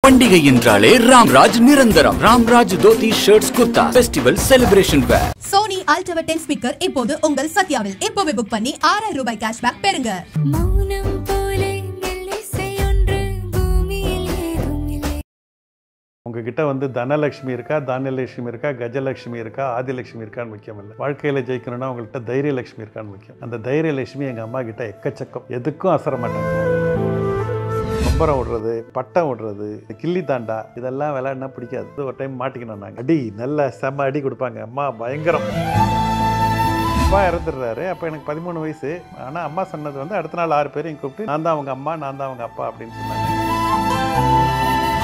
பண்டிகை என்றாலே ராம்ராஜ் நிரந்தரம். Ramraj dhoti shirts kurta festival celebration wear. Sony ultra 10 speaker இப்போது உங்கள் சத்யாவில். இப்போவே புக் பண்ணி 6000 ரூபாய் கேஷ்பேக் பெறுங்க. உங்ககிட்ட வந்து தனலட்சுமி இருக்கா, தானியலட்சுமி இருக்கா, கஜலட்சுமி இருக்கா, ஆதிலட்சுமி இருக்கான்னு முக்கியம் இல்லை. வாழ்க்கையில் ஜெயிக்கணும்னா உங்கள்கிட்ட தைரியலட்சுமி இருக்கான்னு முக்கியம். அந்த தைரியலட்சுமி எங்கள் அம்மா கிட்ட எக்கச்சக்கம், எதுக்கும் அசர மாட்டாங்க. பம்பரம் விடுறது, பட்டம் விடுறது, கில்லி தாண்டா இதெல்லாம் விளையாடினா பிடிக்காது. ஒரு டைம் மாட்டிக்கணும் நாங்கள். அடி நல்ல செம்ம அடி கொடுப்பாங்க. அம்மா பயங்கரம். அப்பா இறந்துடுறாரு. அப்போ எனக்கு 13 வயசு. ஆனால் அம்மா சொன்னது வந்து அடுத்த நாள் 6 பேரையும் கூப்பிட்டு நான் தான் அவங்க அம்மா, நான் தான் அவங்க அப்பா அப்படின்னு சொன்னாங்க.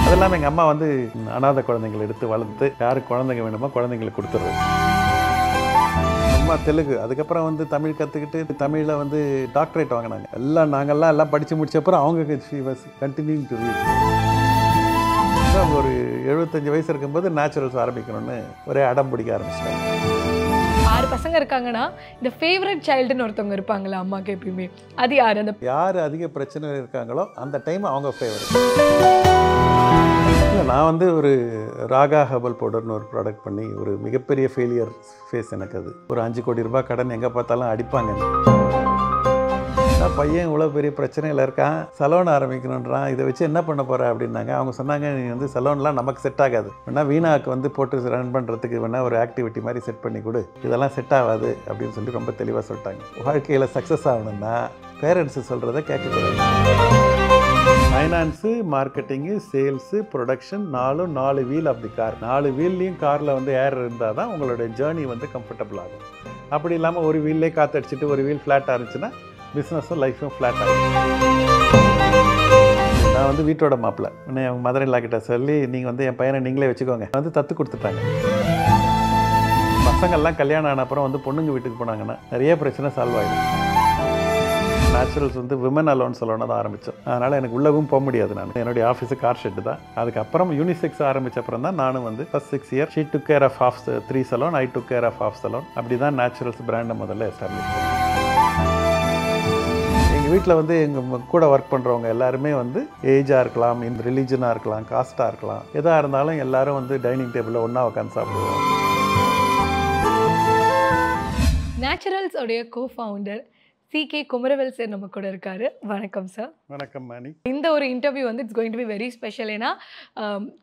அதெல்லாம் எங்கள் அம்மா வந்து அனாதை குழந்தைங்களை எடுத்து வளர்த்து யாருக்கு குழந்தைங்க வேணுமோ குழந்தைங்களுக்கு கொடுத்துருது. அம்மா தெலுங்கு, அதுக்கப்புறம் வந்து தமிழ் கற்றுக்கிட்டு தமிழில் வந்து டாக்டரேட் வாங்கினாங்க. நாங்கள்லாம் படித்து முடிச்சப்பறம் அவங்க கண்டினியூங் டு ரீட். ஒரு 75 வயசு இருக்கும்போது நேச்சுரல்ஸ் ஆரம்பிக்கணும்னு ஒரே அடம் பிடிக்க ஆரம்பிச்சிட்டாங்க. 6 பசங்க இருக்காங்கன்னா இந்த ஃபேவரட் சைல்டுன்னு ஒருத்தவங்க இருப்பாங்களா அம்மாவுக்கு எப்பயுமே, அது யார்? அந்த யார் அதிக பிரச்சனை இருக்காங்களோ அந்த டைம் அவங்க ஃபேவரட். நான் வந்து ஒரு ராகா ஹெர்பல் பவுடர்னு ஒரு ப்ராடக்ட் பண்ணி ஒரு மிகப்பெரிய ஃபெயிலியர் ஃபேஸ் எனக்கு. அது ஒரு 5 கோடி ரூபாய் கடன், எங்கே பார்த்தாலும் அடிப்பாங்க. நான் பையன் இவ்வளோ பெரிய பிரச்சனையில் இருக்கான், சலோன் ஆரம்பிக்கணுன்றான், இதை வச்சு என்ன பண்ண போகிற அப்படின்னாங்க. அவங்க சொன்னாங்க, நீ வந்து சலோன்லாம் நமக்கு செட் ஆகாது, வேணா வீணாக்கு வந்து போட்டு ரன் பண்ணுறதுக்கு வேணா ஒரு ஆக்டிவிட்டி மாதிரி செட் பண்ணி கொடு, இதெல்லாம் செட் ஆகாது அப்படின்னு சொல்லி ரொம்ப தெளிவாக சொல்லிட்டாங்க. வாழ்க்கையில் சக்ஸஸ் ஆகணும்னா பேரண்ட்ஸு சொல்கிறத கேட்கக்கூடாது. Finance, marketing, sales, production, 4 wheel of the car. 4 வீல்லையும் காரில் வந்து ஏர் இருந்தால் தான் உங்களுடைய ஜேர்னி வந்து கம்ஃபர்டபுள் ஆகும். அப்படி இல்லாமல் ஒரு வீல்லே காற்றடிச்சிட்டு ஒரு வீல் ஃப்ளாட்டாக இருந்துச்சுன்னா பிஸ்னஸும் லைஃப்பும் ஃப்ளாட் ஆகும். நான் வந்து வீட்டோட மாப்பிள்ளை. உடனே அவங்க மதர் இல்லா கிட்ட சொல்லி நீங்கள் வந்து என் பையனை நீங்களே வச்சுக்கோங்க வந்து தத்து கொடுத்துட்டாங்க. பசங்கள்லாம் கல்யாணம் ஆன அப்புறம் வந்து பொண்ணுங்க வீட்டுக்கு போனாங்கன்னா நிறைய பிரச்சனை சால்வ் ஆகிடும். நேச்சுரல்ஸ் வந்து விமன் அலோன் சலோனை தான் ஆரம்பித்தோம். அதனால் எனக்கு உள்ளவும் போக முடியாது. நான் என்னுடைய ஆஃபீஸு கார் ஷெட்டு தான். அதுக்கப்புறம் யூனிசெக்ஸ் ஆரம்பித்த அப்புறம் தான் நானும் வந்து first 6 year she took care of 3 salon, I took care of 1/2 salon. அப்படி தான் நேச்சுரல்ஸ் பிராண்டை முதல்ல எஸ்டாப்ளிஷ் பண்ணேன். எங்கள் வீட்டில் வந்து எங்கள் கூட ஒர்க் பண்ணுறவங்க எல்லாருமே வந்து ஏஜாக இருக்கலாம், இந்த ரிலீஜனாக இருக்கலாம், காஸ்ட்டாக இருக்கலாம், எதாக இருந்தாலும் எல்லோரும் வந்து டைனிங் டேபிளில் ஒன்றா உட்காந்து சாப்பிடுவோம். நேச்சுரல்ஸ் உடைய கோ-ஃபவுண்டர் CK குமரவேல் சார் நம்ம கூட இருக்காரு. வணக்கம் சார். வணக்கம் மணி. இந்த ஒரு இன்டர்வியூ வந்து it's going to be very special. ஏன்னா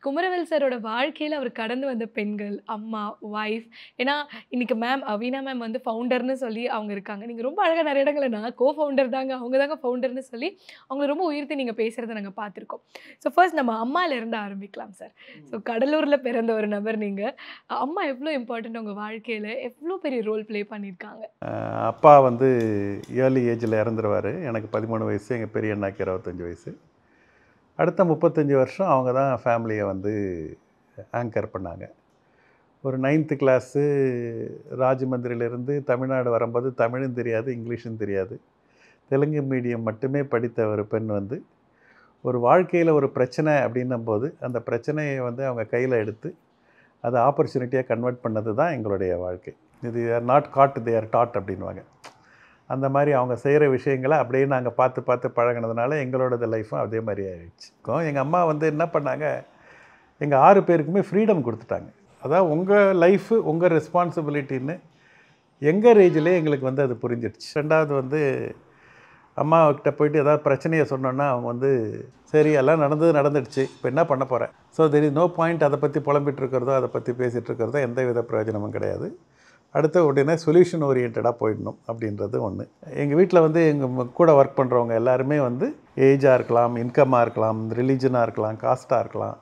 குமரவேல் சாரோட வாழ்க்கையில் அவர் கடந்து வந்த பெண்கள், அம்மா, ஒய்ஃப். ஏன்னா இன்னைக்கு வீணா மேம் வந்து ஃபவுண்டர்னு சொல்லி அவங்க இருக்காங்க. நீங்கள் ரொம்ப அழகாக நிறைய இடங்களை நான் கோ-ஃபவுண்டர் தாங்க, அவங்க தாங்க ஃபவுண்டர்னு சொல்லி அவங்களை ரொம்ப உயர்த்தி நீங்கள் பேசுகிறத நாங்கள் பார்த்துருக்கோம். ஸோ ஃபர்ஸ்ட் நம்ம அம்மாவிலேருந்து ஆரம்பிக்கலாம் சார். ஸோ கடலூரில் பிறந்த ஒரு நபர் நீங்கள். அம்மா எவ்வளோ இம்பார்ட்டன்ட் உங்கள் வாழ்க்கையில், எவ்வளோ பெரிய ரோல் ப்ளே பண்ணியிருக்காங்க? அப்பா வந்து ஏர்லி ஏஜில் இறந்துருவார். எனக்கு 13 வயசு, எங்கள் பெரிய அண்ணாக்கு 25 வயசு. அடுத்த 35 வருஷம் அவங்க தான் ஃபேமிலியை வந்து ஆங்கர் பண்ணாங்க. ஒரு 9th கிளாஸு ராஜமந்திரியிலேருந்து தமிழ்நாடு வரும்போது தமிழும் தெரியாது, இங்கிலீஷும் தெரியாது, தெலுங்கு மீடியம் மட்டுமே படித்த ஒரு பெண் வந்து ஒரு வாழ்க்கையில் ஒரு பிரச்சனை அப்படின்னும்போது அந்த பிரச்சனையை வந்து அவங்க கையில் எடுத்து அதை ஆப்பர்ச்சுனிட்டியாக கன்வெர்ட் பண்ணது தான் எங்களுடைய வாழ்க்கை. இது are not caught, they are taught அப்படின்வாங்க. அந்த மாதிரி அவங்க செய்கிற விஷயங்களை அப்படியே நாங்கள் பார்த்து பழகினதுனால எங்களோட லைஃப்பும் அதே மாதிரி ஆகிடுச்சு. எங்கள் அம்மா வந்து என்ன பண்ணாங்க, எங்கள் 6 பேருக்குமே ஃப்ரீடம் கொடுத்துட்டாங்க. அதாவது உங்கள் லைஃபு உங்கள் ரெஸ்பான்சிபிலிட்டின்னு எங்கள் ஏஜ்லேயே எங்களுக்கு வந்து அது புரிஞ்சிடுச்சு. 2வது வந்து அம்மாக்கிட்ட போயிட்டு ஏதாவது பிரச்சனையை சொன்னோன்னா அவங்க வந்து சரி எல்லாம் நடந்துடுச்சு, இப்போ என்ன பண்ண போகிறேன். So there is no point அதை பற்றி புலம்பிகிட்டு இருக்கிறதோ அதை பற்றி பேசிகிட்டு இருக்கிறதோ எந்த வித பிரயோஜனமும் கிடையாது. அடுத்த உடனே சொல்யூஷன் ஓரியன்டாக போயிடணும் அப்படின்றது ஒன்று. எங்கள் வீட்டில் வந்து எங்கள் கூட ஒர்க் பண்ணுறவங்க எல்லாருமே வந்து ஏஜாக இருக்கலாம், இன்கமாக இருக்கலாம், ரிலீஜனாக இருக்கலாம், காஸ்ட்டாக இருக்கலாம்,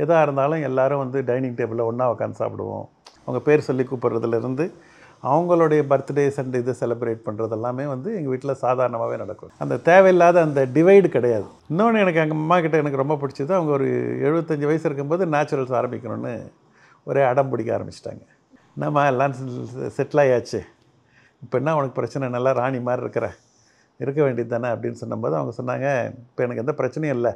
எதாக இருந்தாலும் எல்லோரும் வந்து டைனிங் டேபிளில் ஒன்றா உட்காந்து சாப்பிடுவோம். அவங்க பேர் சொல்லி கூப்பிட்றதுலேருந்து அவங்களுடைய பர்த்டேஸ் அண்ட் இதை செலிப்ரேட் பண்ணுறது எல்லாமே வந்து எங்கள் வீட்டில் சாதாரணமாகவே நடக்கும். அந்த தேவையில்லாத அந்த டிவைடு கிடையாது. இன்னொன்று எனக்கு எங்கள் அம்மா கிட்ட எனக்கு ரொம்ப பிடிச்சது, அவங்க ஒரு 75 வயசு இருக்கும்போது நேச்சுரல்ஸ் ஆரம்பிக்கணும்னு ஒரே அடம் பிடிக்க ஆரம்பிச்சிட்டாங்க. என்னம்மா எல்லாம் செட்டில் ஆயாச்சு, இப்போ என்ன உனக்கு பிரச்சனை, நல்லா ராணி மாதிரி இருக்க வேண்டியது தானே அப்படின்னு சொன்னபோது அவங்க சொன்னாங்க, இப்போ எனக்கு எந்த பிரச்சனையும் இல்லை,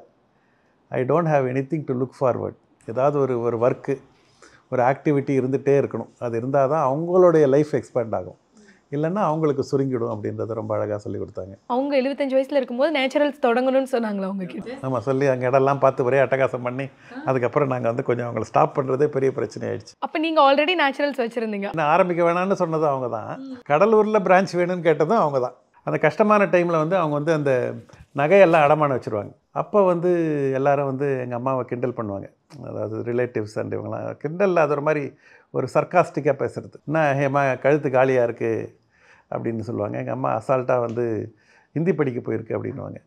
I don't have anything to look forward. ஏதாவது ஒரு ஒர்க்கு, ஒரு ஆக்டிவிட்டி இருந்துகிட்டே இருக்கணும். அது இருந்தால் தான் அவங்களுடைய லைஃப் எக்ஸ்பேண்ட் ஆகும். இல்லைன்னா அவங்களுக்கு சுருங்கிடும் அப்படின்றத ரொம்ப அழகாக சொல்லி கொடுத்தாங்க. அவங்க 75 வயசுல இருக்கும்போது நேச்சுரல்ஸ் தொடங்கணும்னு சொன்னாங்களா உங்ககிட்ட? நம்ம சொல்லி அங்கே இடம்லாம் பார்த்து ஒரே அட்டகாசம் பண்ணி அதுக்கப்புறம் நாங்கள் வந்து கொஞ்சம் அவங்கள ஸ்டாப் பண்ணுறதே பெரிய பிரச்சனை ஆயிடுச்சு. அப்ப நீங்க ஆல்ரெடி நேச்சுரல்ஸ் வச்சிருந்தீங்க. நான் ஆரம்பிக்க வேணாம்னு சொன்னதும் அவங்க தான், கடலூரில் பிரான்ச் வேணும்னு கேட்டதும் அவங்க தான். அந்த கஷ்டமான டைமில் வந்து அவங்க வந்து அந்த நகையெல்லாம் அடமானம் வச்சுருவாங்க. அப்போ வந்து எல்லாரும் வந்து எங்கள் அம்மாவை கிண்டல் பண்ணுவாங்க, அதாவது ரிலேட்டிவ்ஸ் அண்ட் இவங்களாம் கிண்டல், அது ஒரு மாதிரி ஒரு சர்க்காஸ்டிக்காக பேசுகிறது. என்ன ஹேமா கழுத்து காலியாக இருக்குது அப்படின்னு சொல்லுவாங்க. எங்கள் அம்மா அசால்ட்டாக வந்து ஹிந்தி படிக்க போயிருக்கு அப்படின்வாங்க.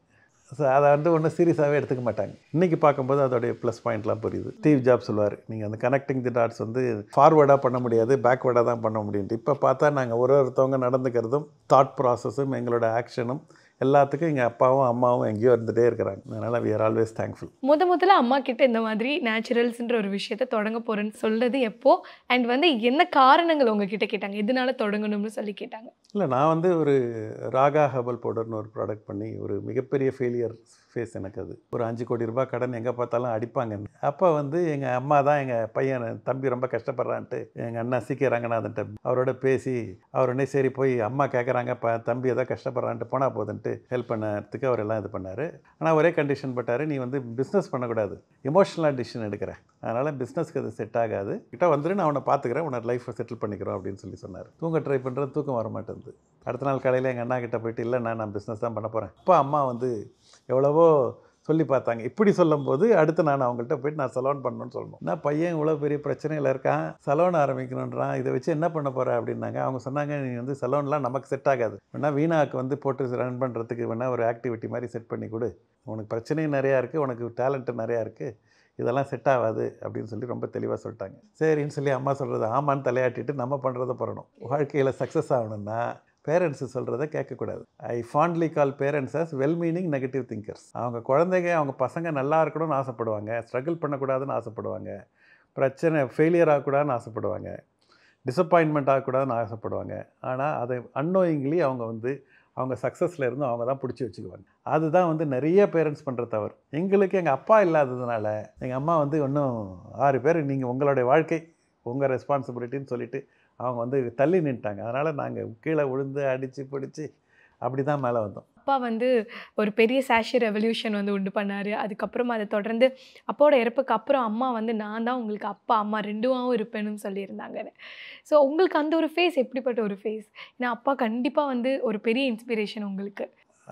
ஸோ அதை வந்து ஒன்றும் சீரியஸாகவே எடுத்துக்க மாட்டாங்க. இன்றைக்கி பார்க்கும்போது அதோடைய ப்ளஸ் பாயிண்ட்லாம் புரியுது. ஸ்டீவ் ஜாப்ஸ் சொல்லுவார், நீங்கள் அந்த கனெக்டிங் தி டாட்ஸ் வந்து ஃபார்வேர்டாக பண்ண முடியாது, பேக்வேர்டாக தான் பண்ண முடியும்ட்டு. இப்போ பார்த்தா நாங்கள் ஒருத்தவங்க நடந்துக்கிறதும் தாட் ப்ராசஸும் எங்களோட ஆக்ஷனும் எல்லாத்துக்கும் எங்கள் அப்பாவும் அம்மாவும் எங்கேயோ இருந்துகிட்டே இருக்கிறாங்க. அதனால் we are always thankful. முதல்ல அம்மா கிட்ட இந்த மாதிரி நேச்சுரல்ஸ்ன்ற ஒரு விஷயத்தை தொடங்க போகிறேன்னு சொல்கிறது எப்போ, அண்ட் வந்து என்ன காரணங்கள் உங்ககிட்ட கேட்டாங்க, எதனால தொடங்கணும்னு சொல்லி கேட்டாங்க? இல்லை, நான் வந்து ஒரு ராகா ஹெர்பல் பவுடர்னு ஒரு ப்ராடக்ட் பண்ணி ஒரு மிகப்பெரிய ஃபெயிலியர் ஃபேஸ் எனக்கு. அது ஒரு 5 கோடி ரூபாய் கடன், எங்கே பார்த்தாலும் அடிப்பாங்க. அப்போ வந்து எங்கள் அம்மா தான் எங்கள் பையன் தம்பி ரொம்ப கஷ்டப்படுறான்ட்டு எங்கள் அண்ணா சி.கே. ரங்கநாதன்ட்ட அவரோட பேசி அவர் உடனே சரி போய் அம்மா கேட்குறாங்க தம்பி ஏதோ கஷ்டப்படுறான்ட்டு போனால் போதுன்ட்டு ஹெல்ப் பண்ணறதுக்கு அவர் எல்லாம் இது பண்ணார். ஆனால் ஒரே கண்டிஷன் பட்டார், நீ வந்து பிஸ்னஸ் பண்ணக்கூடாது, எமோஷ்னலாக டிசிஷன் எடுக்கிறேன், அதனால் பிஸ்னஸ்க்கு அது செட் ஆகாது, கிட்ட வந்துட்டு நான் அவனை பார்த்துக்கிறேன், உன்னோட லைஃப்பை செட்டில் பண்ணிக்கிறோம் அப்படின்னு சொல்லி சொன்னார். தூங்க ட்ரை பண்ணுறது தூக்கம் வர மாட்டேங்குது. அடுத்த நாள் காலையில் எங்கள் அண்ணா கிட்ட போயிட்டு இல்லை நான் பிஸ்னஸ் தான் பண்ண போகிறேன். அப்போ அம்மா வந்து எவ்வளவோ சொல்லி பார்த்தாங்க. இப்படி சொல்லும்போது அடுத்து நான் அவங்கள்ட்ட போயிட்டு நான் சலோன் பண்ணணும்னு சொல்லணும். நான் பையன் இவ்வளோ பெரிய பிரச்சனையில் இருக்கான், சலோன் ஆரம்பிக்கணுன்றான், இதை வச்சு என்ன பண்ண போகிற அப்படின்னாங்க. அவங்க சொன்னாங்க, நீ வந்து சலோன்லாம் நமக்கு செட் ஆகாது, வேணால் வீணாவுக்கு வந்து போட்டு ரன் பண்ணுறதுக்கு வேணால் ஒரு ஆக்டிவிட்டி மாதிரி செட் பண்ணி கொடு, உனக்கு பிரச்சனையும் நிறையா இருக்குது, உனக்கு டேலண்ட்டு நிறையா இருக்குது, இதெல்லாம் செட் ஆகாது அப்படின்னு சொல்லி ரொம்ப தெளிவாக சொல்லிட்டாங்க. சரின்னு சொல்லி அம்மா சொல்கிறது ஆமான்னு தலையாட்டிட்டு நம்ம பண்ணுறதை பண்ணணும். வாழ்க்கையில் சக்ஸஸ் ஆகணும்னா பேரண்ட்ஸு சொல்கிறத கேட்கக்கூடாது. I fondly call parents as well meaning negative thinkers. அவங்க குழந்தைங்க அவங்க பசங்க நல்லா இருக்கணும்னு ஆசைப்படுவாங்க, ஸ்ட்ரகிள் பண்ணக்கூடாதுன்னு ஆசைப்படுவாங்க, பிரச்சனை ஃபெயிலியர் ஆகக்கூடாதுன்னு ஆசைப்படுவாங்க, டிசப்பாயின்மெண்ட் ஆகக்கூடாதுன்னு ஆசைப்படுவாங்க. ஆனால் அதை அன்னோயிங்லி அவங்க வந்து அவங்க சக்ஸஸில் இருந்தும் அவங்க தான் பிடிச்சி வச்சுக்குவாங்க. அதுதான் வந்து நிறைய பேரண்ட்ஸ் பண்ணுற தவறு. எங்களுக்கு எங்கள் அப்பா இல்லாததுனால எங்கள் அம்மா வந்து இன்னும் 6 பேர் நீங்கள் உங்களுடைய வாழ்க்கை உங்கள் ரெஸ்பான்சிபிலிட்டின்னு சொல்லிவிட்டு அவங்க வந்து தள்ளி நின்ட்டாங்க. அதனால் நாங்கள் கீழே விழுந்து அடித்து பிடிச்சி அப்படி தான் மேலே வந்தோம். அப்பா வந்து ஒரு பெரிய சாஷி ரெவல்யூஷன் வந்து உண்டு பண்ணார். அதுக்கப்புறமா அதை தொடர்ந்து அப்பாவோட இறப்புக்கு அப்புறம் அம்மா வந்து நான் தான் உங்களுக்கு அப்பா அம்மா ரெண்டுமாவும் இருப்பேன்னு சொல்லியிருந்தாங்க. ஸோ உங்களுக்கு அந்த ஒரு ஃபேஸ் எப்படிப்பட்ட ஒரு ஃபேஸ்? ஏன்னா அப்பா கண்டிப்பாக வந்து ஒரு பெரிய இன்ஸ்பிரேஷன் உங்களுக்கு.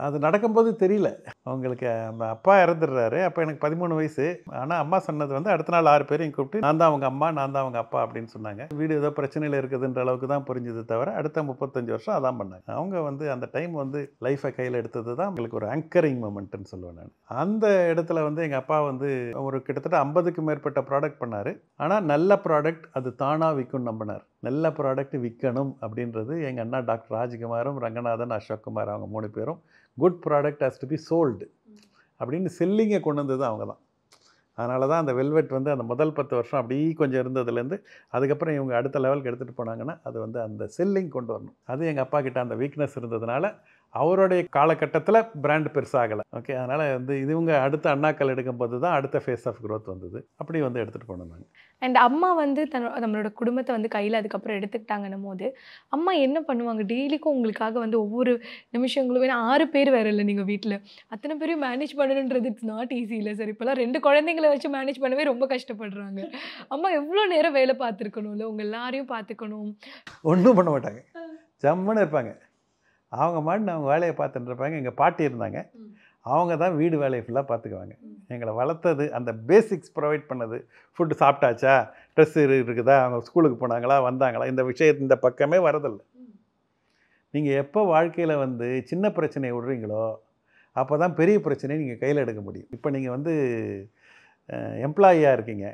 அது நடக்கும்போது தெரியல. அவங்களுக்கு அப்பா இறந்துடுறாரு. அப்போ எனக்கு 13 வயசு. ஆனால் அம்மா சொன்னது வந்து அடுத்த நாள் 6 பேரையும் கூப்பிட்டு நான் தான் அவங்க அம்மா, நான் தான் அவங்க அப்பா அப்படின்னு சொன்னாங்க. வீடு ஏதோ பிரச்சனையில் இருக்குதுன்ற அளவுக்கு தான் புரிஞ்சது தவிர அடுத்த 35 வருஷம் அதான் பண்ணாங்க. அவங்க வந்து அந்த டைம் வந்து லைஃப்பை கையில் எடுத்தது தான் உங்களுக்கு ஒரு ஆங்கரிங் மொமெண்ட்னு சொல்லுவேன் நான். அந்த இடத்துல வந்து எங்கள் அப்பா வந்து ஒரு கிட்டத்தட்ட 50க்கு மேற்பட்ட ப்ராடக்ட் பண்ணார். ஆனால் நல்ல ப்ராடக்ட் அது தானாக விற்கும்னு நம்பினார். நல்ல ப்ராடக்ட் விற்கணும் அப்படின்றது எங்கள் அண்ணா டாக்டர் ராஜ்குமாரும் ரங்கநாதன் அசோக்குமார் அவங்க 3 பேரும் good product has to be sold அப்படின்னு செல்லிங்கை கொண்டு வந்தது அவங்க தான். அதனால தான் அந்த வெல்வெட் வந்து அந்த முதல் 10 வருஷம் அப்படி கொஞ்சம் இருந்ததுலேருந்து அதுக்கப்புறம் இவங்க அடுத்த லெவலுக்கு எடுத்துகிட்டு போனாங்கன்னா அது வந்து அந்த செல்லிங் கொண்டு வரணும். அது எங்கள் அப்பா கிட்ட அந்த வீக்னஸ் இருந்ததுனால அவருடைய காலகட்டத்தில் பிராண்ட் பெருசாகலை. ஓகே, அதனால் வந்து இவங்க அடுத்த அண்ணாக்கள் எடுக்கும்போது தான் அடுத்த ஃபேஸ் ஆஃப் க்ரோத் வந்தது. அப்படி வந்து எடுத்துகிட்டு போனோம் நாங்கள். அண்ட் அம்மா வந்து நம்மளோட குடும்பத்தை வந்து கையில் அதுக்கப்புறம் எடுத்துக்கிட்டாங்கன்னும் போது அம்மா என்ன பண்ணுவாங்க? டெய்லிக்கும் உங்களுக்காக வந்து ஒவ்வொரு நிமிஷங்களும், ஏன்னா 6 பேர் வேறு இல்லை நீங்கள் வீட்டில், அத்தனை பேரும் மேனேஜ் பண்ணணுன்றது இட்ஸ் நாட் ஈஸி இல்லை சார். இப்போலாம் 2 குழந்தைங்களை வச்சு மேனேஜ் பண்ணவே ரொம்ப கஷ்டப்படுறாங்க. அம்மா எவ்வளோ நேரம் வேலை பார்த்துருக்கணும்ல, உங்கள் எல்லாரையும் பார்த்துக்கணும். ஒன்றும் பண்ண மாட்டாங்க, ஜம்முன்னு இருப்பாங்க. அவங்க மாட்டு அவங்க வேலையை பார்த்துட்டு இருப்பாங்க. எங்கள் பாட்டி இருந்தாங்க, அவங்க தான் வீடு வேலையை ஃபுல்லாக பார்த்துக்குவாங்க. எங்களை வளர்த்தது அந்த பேசிக்ஸ் ப்ரொவைட் பண்ணது. ஃபுட்டு சாப்பிட்டாச்சா, ட்ரெஸ் இருக்குதா, அவங்க ஸ்கூலுக்கு போனாங்களா, வந்தாங்களா, இந்த விஷயத்து இந்த பக்கமே வரதில்லை. நீங்கள் எப்போ வாழ்க்கையில் வந்து சின்ன பிரச்சனையை விடுறீங்களோ அப்போ தான் பெரிய பிரச்சனையை நீங்கள் கையில் எடுக்க முடியும். இப்போ நீங்கள் வந்து எம்ப்ளாயியாக இருக்கீங்க,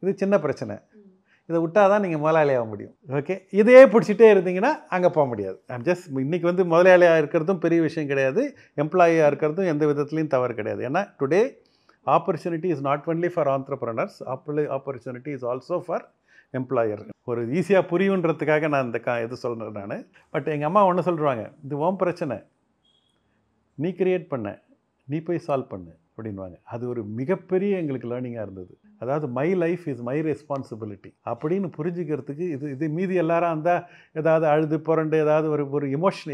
இது சின்ன பிரச்சனை, இதை விட்டால் தான் நீங்கள் முதலாளியாக முடியும். ஓகே, இதையே பிடிச்சிட்டே இருந்தீங்கன்னா அங்கே போக முடியாது. ஜஸ்ட் இன்றைக்கி வந்து முதலாளியாக இருக்கிறதும் பெரிய விஷயம் கிடையாது, எம்ப்ளாயியாக இருக்கிறதும் எந்த விதத்துலையும் தவறு கிடையாது. ஏன்னா today opportunity is not only for entrepreneurs, opportunity is also for employer. ஒரு ஈஸியாக புரியுன்றதுக்காக நான் இந்த இது சொல்கிறேன் நான். பட் எங்கள் அம்மா ஒன்று சொல்லுவாங்க, இது உன் பிரச்சனை, நீ கிரியேட் பண்ண, நீ போய் சால்வ் பண்ணு, அப்படின்வாங்க. அது ஒரு மிகப்பெரிய எங்களுக்கு லேர்னிங்காக இருந்தது. அதாவது my life is my responsibility அப்படின்னு புரிஞ்சுக்கிறதுக்கு இது மீதி எல்லாரும் இருந்தால் ஏதாவது அழுது புரண்டு ஏதாவது ஒரு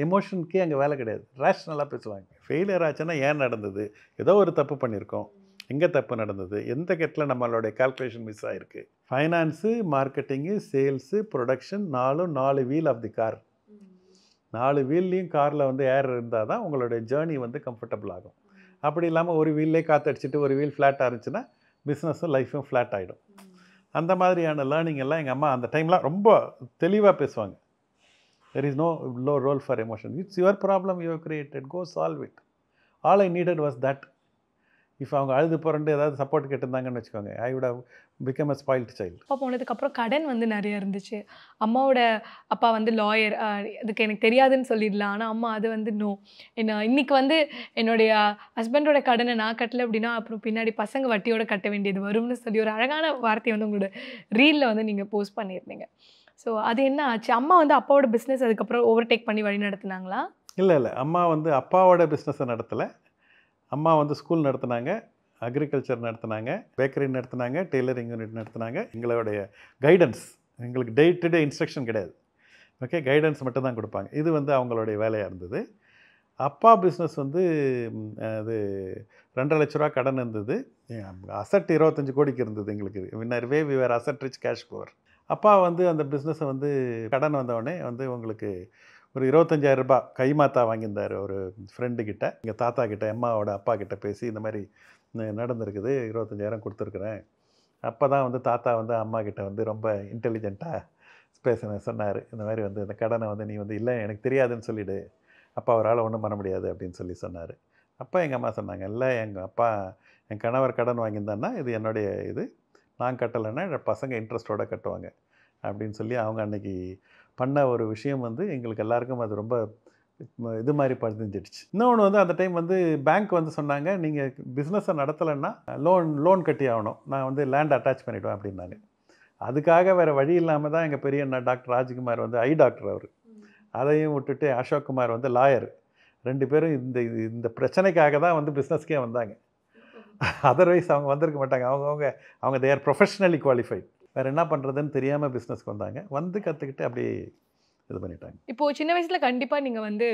எமோஷனுக்கே அங்கே வேலை கிடையாது. ரேஷ்னலாக பேசுவாங்க. ஃபெயிலியர் ஆச்சுன்னா ஏன் நடந்தது, ஏதோ ஒரு தப்பு பண்ணியிருக்கோம், எங்கே தப்பு நடந்தது, எந்த கெட்டில் நம்மளுடைய கால்குலேஷன் மிஸ் ஆகிருக்கு. Finance, marketing, sales, production 4 wheel of the car. 4 வீல்லையும் காரில் வந்து ஏர் இருந்தால் தான் உங்களுடைய ஜேர்னி வந்து கம்ஃபர்டபுள் ஆகும். அப்படி இல்லாமல் ஒரு வீல்லே காற்றடிச்சிட்டு ஒரு வீல் ஃப்ளாட்டாக இருந்துச்சுன்னா பிஸ்னஸும் லைஃப்பும் ஃப்ளாட் ஆகிடும். அந்த மாதிரியான லேர்னிங் எல்லாம் எங்கள் அம்மா அந்த டைம்லாம் ரொம்ப தெளிவாக பேசுவாங்க. There is no role for emotion. It's your problem, you have created, go solve it. All I needed was that. If அவங்க அழுது புரண்டு ஏதாவது சப்போர்ட் கேட்டிருந்தாங்கன்னு வச்சுக்கோங்க, I would have become a spoiled child. அப்பா போனதுக்கப்புறம் கடன் வந்து நிறைய இருந்துச்சு. அம்மாவோட அப்பா வந்து லாயர், அதுக்கு எனக்கு தெரியாதுன்னு சொல்லிடலாம். ஆனால் அம்மா அது வந்து நோ, இன்னைக்கு வந்து என்னுடைய ஹஸ்பண்டோட கடனை நான் கட்டலை அப்படின்னா அப்புறம் பின்னாடி பசங்க வட்டியோட கட்ட வேண்டியது வரும்னு சொல்லி ஒரு அழகான வார்த்தையை வந்து உங்களோட ரீலில் வந்து நீங்கள் போஸ்ட் பண்ணியிருந்தீங்க. ஸோ அது என்ன ஆச்சு? அம்மா வந்து அப்பாவோட பிஸ்னஸ் அதுக்கப்புறம் ஓவர்டேக் பண்ணி வழி நடத்துனாங்களா? இல்லை, அம்மா வந்து அப்பாவோட பிஸ்னஸை நடத்தலை. அம்மா வந்து ஸ்கூல் நடத்துனாங்க, அக்ரிகல்ச்சர் நடத்துனாங்க, பேக்கரி நடத்துனாங்க, டெய்லரிங் யூனிட் நடத்துனாங்க. எங்களுடைய கைடன்ஸ், எங்களுக்கு டே டு டே இன்ஸ்ட்ரக்ஷன் கிடையாது. ஓகே, கைடன்ஸ் மட்டும் தான் கொடுப்பாங்க. இது வந்து அவங்களுடைய வேலையாக இருந்தது. அப்பா பிஸ்னஸ் வந்து அது 2.5 லட்ச ரூபா கடன் இருந்தது. அசட் 25 கோடிக்கு இருந்தது எங்களுக்கு. Whenever we were asset rich cash poor. அப்பா வந்து அந்த பிஸ்னஸை வந்து கடன் வந்தவுடனே வந்து உங்களுக்கு ஒரு 25,000 ரூபாய் கைமாத்தா வாங்கியிருந்தார் ஒரு ஃப்ரெண்டுக்கிட்ட. எங்கள் தாத்தா கிட்ட, அம்மாவோட அப்பா கிட்ட பேசி இந்த மாதிரி நடந்திருக்குது, 25,000 கொடுத்துருக்குறேன். அப்போ தான் வந்து தாத்தா வந்து அம்மா கிட்ட வந்து ரொம்ப இன்டெலிஜென்ட்டாக சொன்னார். இந்த மாதிரி வந்து இந்த கடனை வந்து நீ வந்து இல்லை எனக்கு தெரியாதுன்னு சொல்லிவிடு, அப்பா அவரால் ஒன்றும் பண்ண முடியாது அப்படின்னு சொன்னார். அப்போ எங்கள் அம்மா சொன்னாங்க, இல்லை எங்கள் அப்பா என் கணவர் கடன் வாங்கியிருந்தான்னா இது என்னுடைய இது, நான் கட்டலைன்னா பசங்க இன்ட்ரெஸ்ட்டோடு கட்டுவாங்க அப்படின்னு சொல்லி அவங்க அன்றைக்கி பண்ண ஒரு விஷயம் வந்து எங்களுக்கு எல்லாருக்கும் அது ரொம்ப இது மாதிரி பதிஞ்சிடுச்சு. இன்னொன்று வந்து அந்த டைம் வந்து பேங்க் வந்து சொன்னாங்க, நீங்கள் பிஸ்னஸை நடத்தலைன்னா லோன் கட்டி ஆகணும், நான் வந்து லேண்ட் அட்டாச் பண்ணிவிடுவேன் அப்படின்னாங்க. அதுக்காக வேறு வழி இல்லாமல் தான் எங்கள் பெரிய அண்ணா டாக்டர் ராஜ்குமார் வந்து ஐ டாக்டர், அவர் அதையும் விட்டுட்டு அசோக் குமார் வந்து லாயர், 2 பேரும் இந்த பிரச்சனைக்காக தான் வந்து பிஸ்னஸ்க்கே வந்தாங்க. அதர்வைஸ் அவங்க வந்திருக்க மாட்டாங்க. அவங்க தேர் ப்ரொஃபஷ்னலி குவாலிஃபைட். வேறு என்ன பண்ணுறதுன்னு தெரியாமல் பிஸ்னஸ்க்கு வந்தாங்க. வந்து கற்றுக்கிட்டு அப்படியே இது பண்ணிட்டாங்க. இப்போது சின்ன வயசில் கண்டிப்பாக நீங்கள் வந்து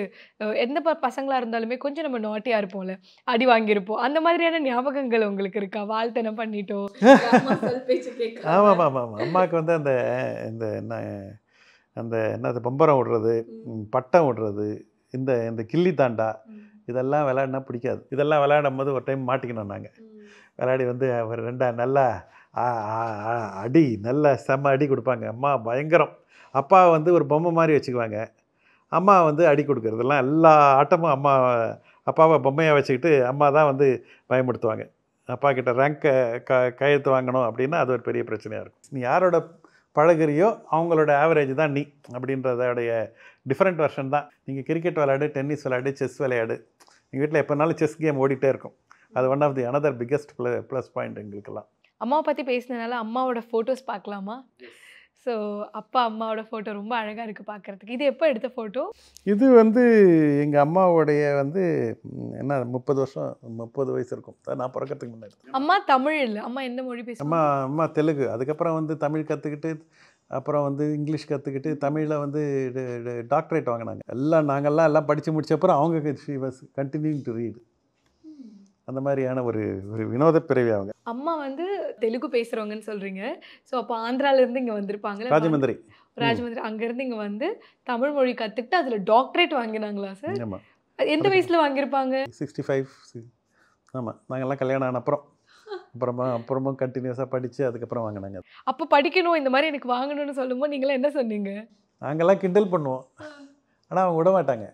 எந்த பசங்களாக இருந்தாலுமே கொஞ்சம் நம்ம நாட்டியாக இருப்போம்ல, அடி வாங்கியிருப்போம். அந்த மாதிரியான ஞாபகங்கள் உங்களுக்கு இருக்கா? வாழ்த்தனம் பண்ணிட்டோம். ஆமாம், அம்மாவுக்கு வந்து என்னது பம்பரம் விடுறது, பட்டம் விடுறது, இந்த கில்லி தாண்டா இதெல்லாம் விளையாடினா பிடிக்காது. இதெல்லாம் விளையாடும் போது ஒரு டைம் மாட்டிக்கணும். நாங்கள் விளையாடி வந்து அவர் 2 நல்லா அடி, நல்ல செம்ம அடி கொடுப்பாங்க. அம்மா பயங்கரம். அப்பா வந்து ஒரு பொம்மை மாதிரி வச்சுக்குவாங்க, அம்மா வந்து அடி கொடுக்குறதெல்லாம் எல்லா ஆட்டமும் அப்பாவை பொம்மையாக வச்சுக்கிட்டு அம்மா தான் வந்து பயன்படுத்துவாங்க. அப்பா கிட்ட ரேங்க் கையெழுத்து வாங்கணும் அப்படின்னா அது ஒரு பெரிய பிரச்சனையாக இருக்கும். நீ யாரோட பழகுறியோ அவங்களோட ஆவரேஜ் தான் நீ அப்படின்றதோடைய டிஃப்ரெண்ட் வெர்ஷன் தான். நீங்கள் கிரிக்கெட் விளையாடு, டென்னிஸ் விளையாடு, செஸ் விளையாடு, எங்கள் வீட்டில் எப்போனாலும் செஸ் கேம் ஓடிட்டே இருக்கும். அது one of the another biggest plus point எங்களுக்கெல்லாம். அம்மாவை பற்றி பேசினதுனால அம்மாவோட ஃபோட்டோஸ் பார்க்கலாமா? ஸோ அப்பா அம்மாவோட ஃபோட்டோ ரொம்ப அழகாக இருக்குது பார்க்குறதுக்கு. இது எப்போ எடுத்த ஃபோட்டோ? இது வந்து எங்கள் அம்மாவோடைய வந்து என்ன 30 வயசு இருக்கும், நான் பிறக்கிறதுக்கு முன்னாடி. அம்மா தமிழ் இல்லை, அம்மா என்ன மொழி பேசுவாங்க? அம்மா தெலுங்கு. அதுக்கப்புறம் வந்து தமிழ் கற்றுக்கிட்டு, அப்புறம் வந்து இங்கிலீஷ் கற்றுக்கிட்டு தமிழில் வந்து டாக்டரேட் வாங்கினாங்க. நாங்கள்லாம் படித்து முடிச்சப்பறம் அவங்க she was continuing to read. அந்த மாதிரியான ஒரு வினோத பிறவி அவங்க. அம்மா வந்து தெலுங்கு பேசுகிறவங்கன்னு சொல்கிறீங்க. ஸோ அப்போ ஆந்திராவிலேருந்து இங்கே வந்திருப்பாங்க, ராஜமந்திரி அங்கேருந்து இங்கே வந்து தமிழ் மொழி கற்றுக்கிட்டு அதில் டாக்டரேட் வாங்கினாங்களா சார்? ஆமாம். எந்த வயசில் வாங்கியிருப்பாங்க? 65. ஆமாம், நாங்கள்லாம் கல்யாணம் ஆன அப்புறமும் கண்டினியூஸாக படித்து அதுக்கப்புறம் வாங்கினாங்க. அப்போ படிக்கணும் இந்த மாதிரி எனக்கு வாங்கணும்னு சொல்லும்போது நீங்களாம் என்ன சொன்னீங்க? நாங்கள்லாம் கிண்டல் பண்ணுவோம், ஆனால் அவங்க விட மாட்டாங்க.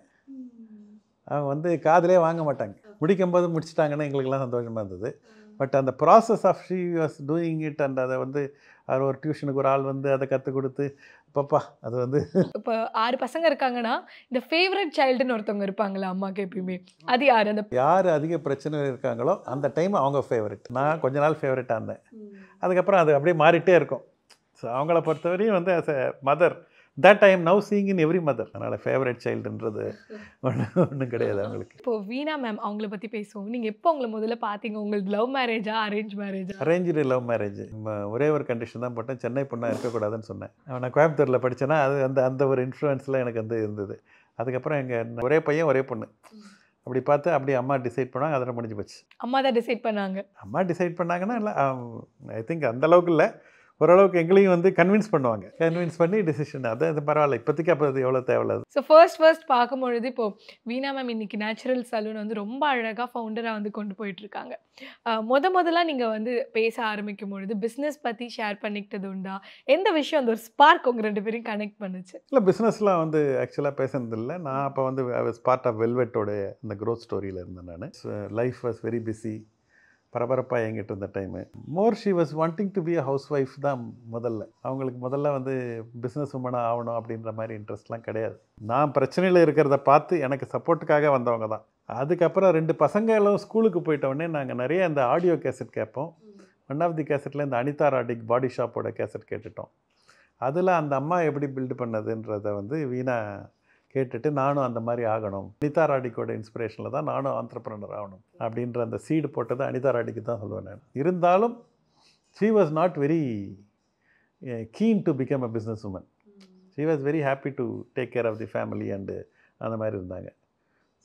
அவங்க வந்து காதிலே வாங்க மாட்டாங்க. முடிக்கும்போது முடிச்சிட்டாங்கன்னா எங்களுக்கெல்லாம் சந்தோஷமாக இருந்தது. பட் அந்த process of she was doing it and அதை வந்து அது ஒரு டியூஷனுக்கு ஒரு ஆள் வந்து அதை கற்றுக் கொடுத்து பாப்பா அது வந்து இப்போ 6 பசங்க இருக்காங்கன்னா இந்த ஃபேவரட் சைல்டுன்னு ஒருத்தவங்க இருப்பாங்களா அம்மாவுக்கு எப்பயுமே, அது யார்? அந்த யார் அதிக பிரச்சனை இருக்காங்களோ அந்த டைம் அவங்க ஃபேவரட். நான் கொஞ்ச நாள் ஃபேவரட்டாக இருந்தேன். அதுக்கப்புறம் அது அப்படியே மாறிட்டே இருக்கும். ஸோ அவங்கள பொறுத்தவரையும் வந்து as a mother that I am now seeing in every mother. அதனால் ஃபேவரட் சைல்டுன்றது ஒன்றும் கிடையாது அவங்களுக்கு. இப்போ வீணா மேம் அவங்கள பற்றி பேசுவோம். நீங்கள் எப்போ அவங்கள முதல்ல பார்த்தீங்க? உங்களுக்கு லவ் மேரேஜா அரேஞ்ச் மேரேஜா? Arrange love marriage. ஒரே ஒரு கண்டிஷன் தான் போட்டேன், சென்னை பொண்ணாக இருக்கக்கூடாதுன்னு சொன்னேன். நான் கோயம்புத்தூரில் படித்தேன்னா அது அந்த ஒரு இன்ஃப்ளூயன்ஸில் எனக்கு வந்து இருந்தது. அதுக்கப்புறம் எங்கள் ஒரே பையன் ஒரே பொண்ணு அப்படி பார்த்து அப்படி அம்மா டிசைட் பண்ணாங்க. அதெல்லாம் முடிஞ்சு போச்சு. அம்மா தான் டிசைட் பண்ணாங்க. அம்மா டிசைட் பண்ணாங்கன்னா இல்லை, ஐ திங்க் அந்தளவுக்கு இல்லை, ஓரளவுக்கு எங்களையும் வந்து கன்வின்ஸ் பண்ணுவாங்க. கன்வின்ஸ் பண்ணி டிசிஷன் அது பரவாயில்ல, இப்போதைக்கு அப்போ அது எவ்வளோ தேவையில்லாது. ஸோ ஃபர்ஸ்ட் பார்க்கும்பொழுது இப்போது வீணா மேம் இன்னைக்கு நேச்சுரல் சலூன் வந்து ரொம்ப அழகாக ஃபவுண்டராக வந்து கொண்டு போயிட்டுருக்காங்க. முதலாக நீங்கள் வந்து பேச ஆரம்பிக்கும் பொழுது பிஸ்னஸ் பற்றி ஷேர் பண்ணிக்கிட்டது உண்டா? எந்த விஷயம் அந்த ஒரு ஸ்பார்க் உங்கள் 2 பேரையும் கனெக்ட் பண்ணுச்சு? இல்லை, பிஸ்னஸ்லாம் வந்து ஆக்சுவலாக பேசுனது இல்லை. நான் அப்போ வந்து ஐ வாஸ் பார்ட் ஆஃப் வெல்வெட்டோட இந்த க்ரோத் ஸ்டோரியில் இருந்தேன். நான் லைஃப் வாஸ் வெரி பிஸி, பரபரப்பாக எங்கிட்ட இருந்த time. More she was wanting to be a house wife தான் முதல்ல. அவங்களுக்கு முதல்ல வந்து பிஸ்னஸ் உமனாக ஆகணும் அப்படின்ற மாதிரி இன்ட்ரெஸ்ட்லாம் கிடையாது. நான் பிரச்சனையில் இருக்கிறத பார்த்து எனக்கு சப்போர்ட்டுக்காக வந்தவங்க தான். அதுக்கப்புறம் 2 பசங்களும் ஸ்கூலுக்கு போயிட்டோடனே நாங்கள் நிறைய இந்த ஆடியோ கேசட் கேட்போம். ஒன் ஆஃப் தி கேசட்டில் இந்த அனிதா ராடிக் பாடி ஷாப்போட கேசட் கேட்டுட்டோம். அதில் அந்த அம்மா எப்படி பில்டு பண்ணதுன்றதை வந்து வீணா கேட்டுட்டு நானும் அந்த மாதிரி ஆகணும், அனிதா ராடிக்கோட இன்ஸ்பிரேஷனில் தான் நானும் ஆண்டர்ப்ரனர் ஆகணும் அப்படின்ற அந்த சீடு போட்டது அனிதா ராடிக்கு தான் சொல்லுவேன் நான். இருந்தாலும் she was not very keen to become a business woman. She was very happy to take care of the family and அந்த மாதிரி இருந்தாங்க.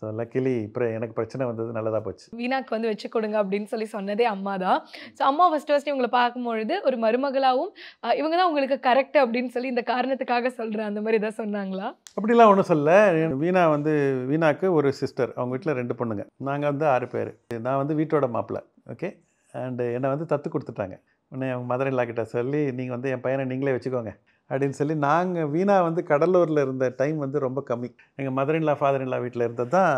ஸோ லக்கிலி இப்போ எனக்கு பிரச்சனை வந்தது நல்லதாக போச்சு. வீணாக்கு வந்து வச்சு கொடுங்க அப்படின்னு சொல்லி சொன்னதே அம்மா தான். ஸோ அம்மா ஃபஸ்ட்டு இவங்களை பார்க்கும்பொழுது ஒரு மருமகளாகவும் இவங்க தான் உங்களுக்கு கரெக்ட் அப்படின்னு சொல்லி இந்த காரணத்துக்காக சொல்கிறேன் அந்த மாதிரி தான் சொன்னாங்களா? அப்படிலாம் ஒன்றும் சொல்ல. வீணாக்கு ஒரு சிஸ்டர், அவங்க வீட்டில் 2 பொண்ணுங்க, நாங்கள் வந்து 6 பேர். நான் வந்து வீட்டோட மாப்பிள்ளை, ஓகே. அண்டு என்னை வந்து தத்து கொடுத்துட்டாங்க. உடனே அவங்க மதர் இல்லா கிட்ட சொல்லி நீங்கள் வந்து என் பையனை நீங்களே வச்சுக்கோங்க அப்படின்னு சொல்லி, நாங்கள் வீணா வந்து கடலூரில் இருந்த டைம் வந்து ரொம்ப கம்மி. எங்கள் மதர் இல்லா ஃபாதர் இல்லா வீட்டில் இருந்தது தான்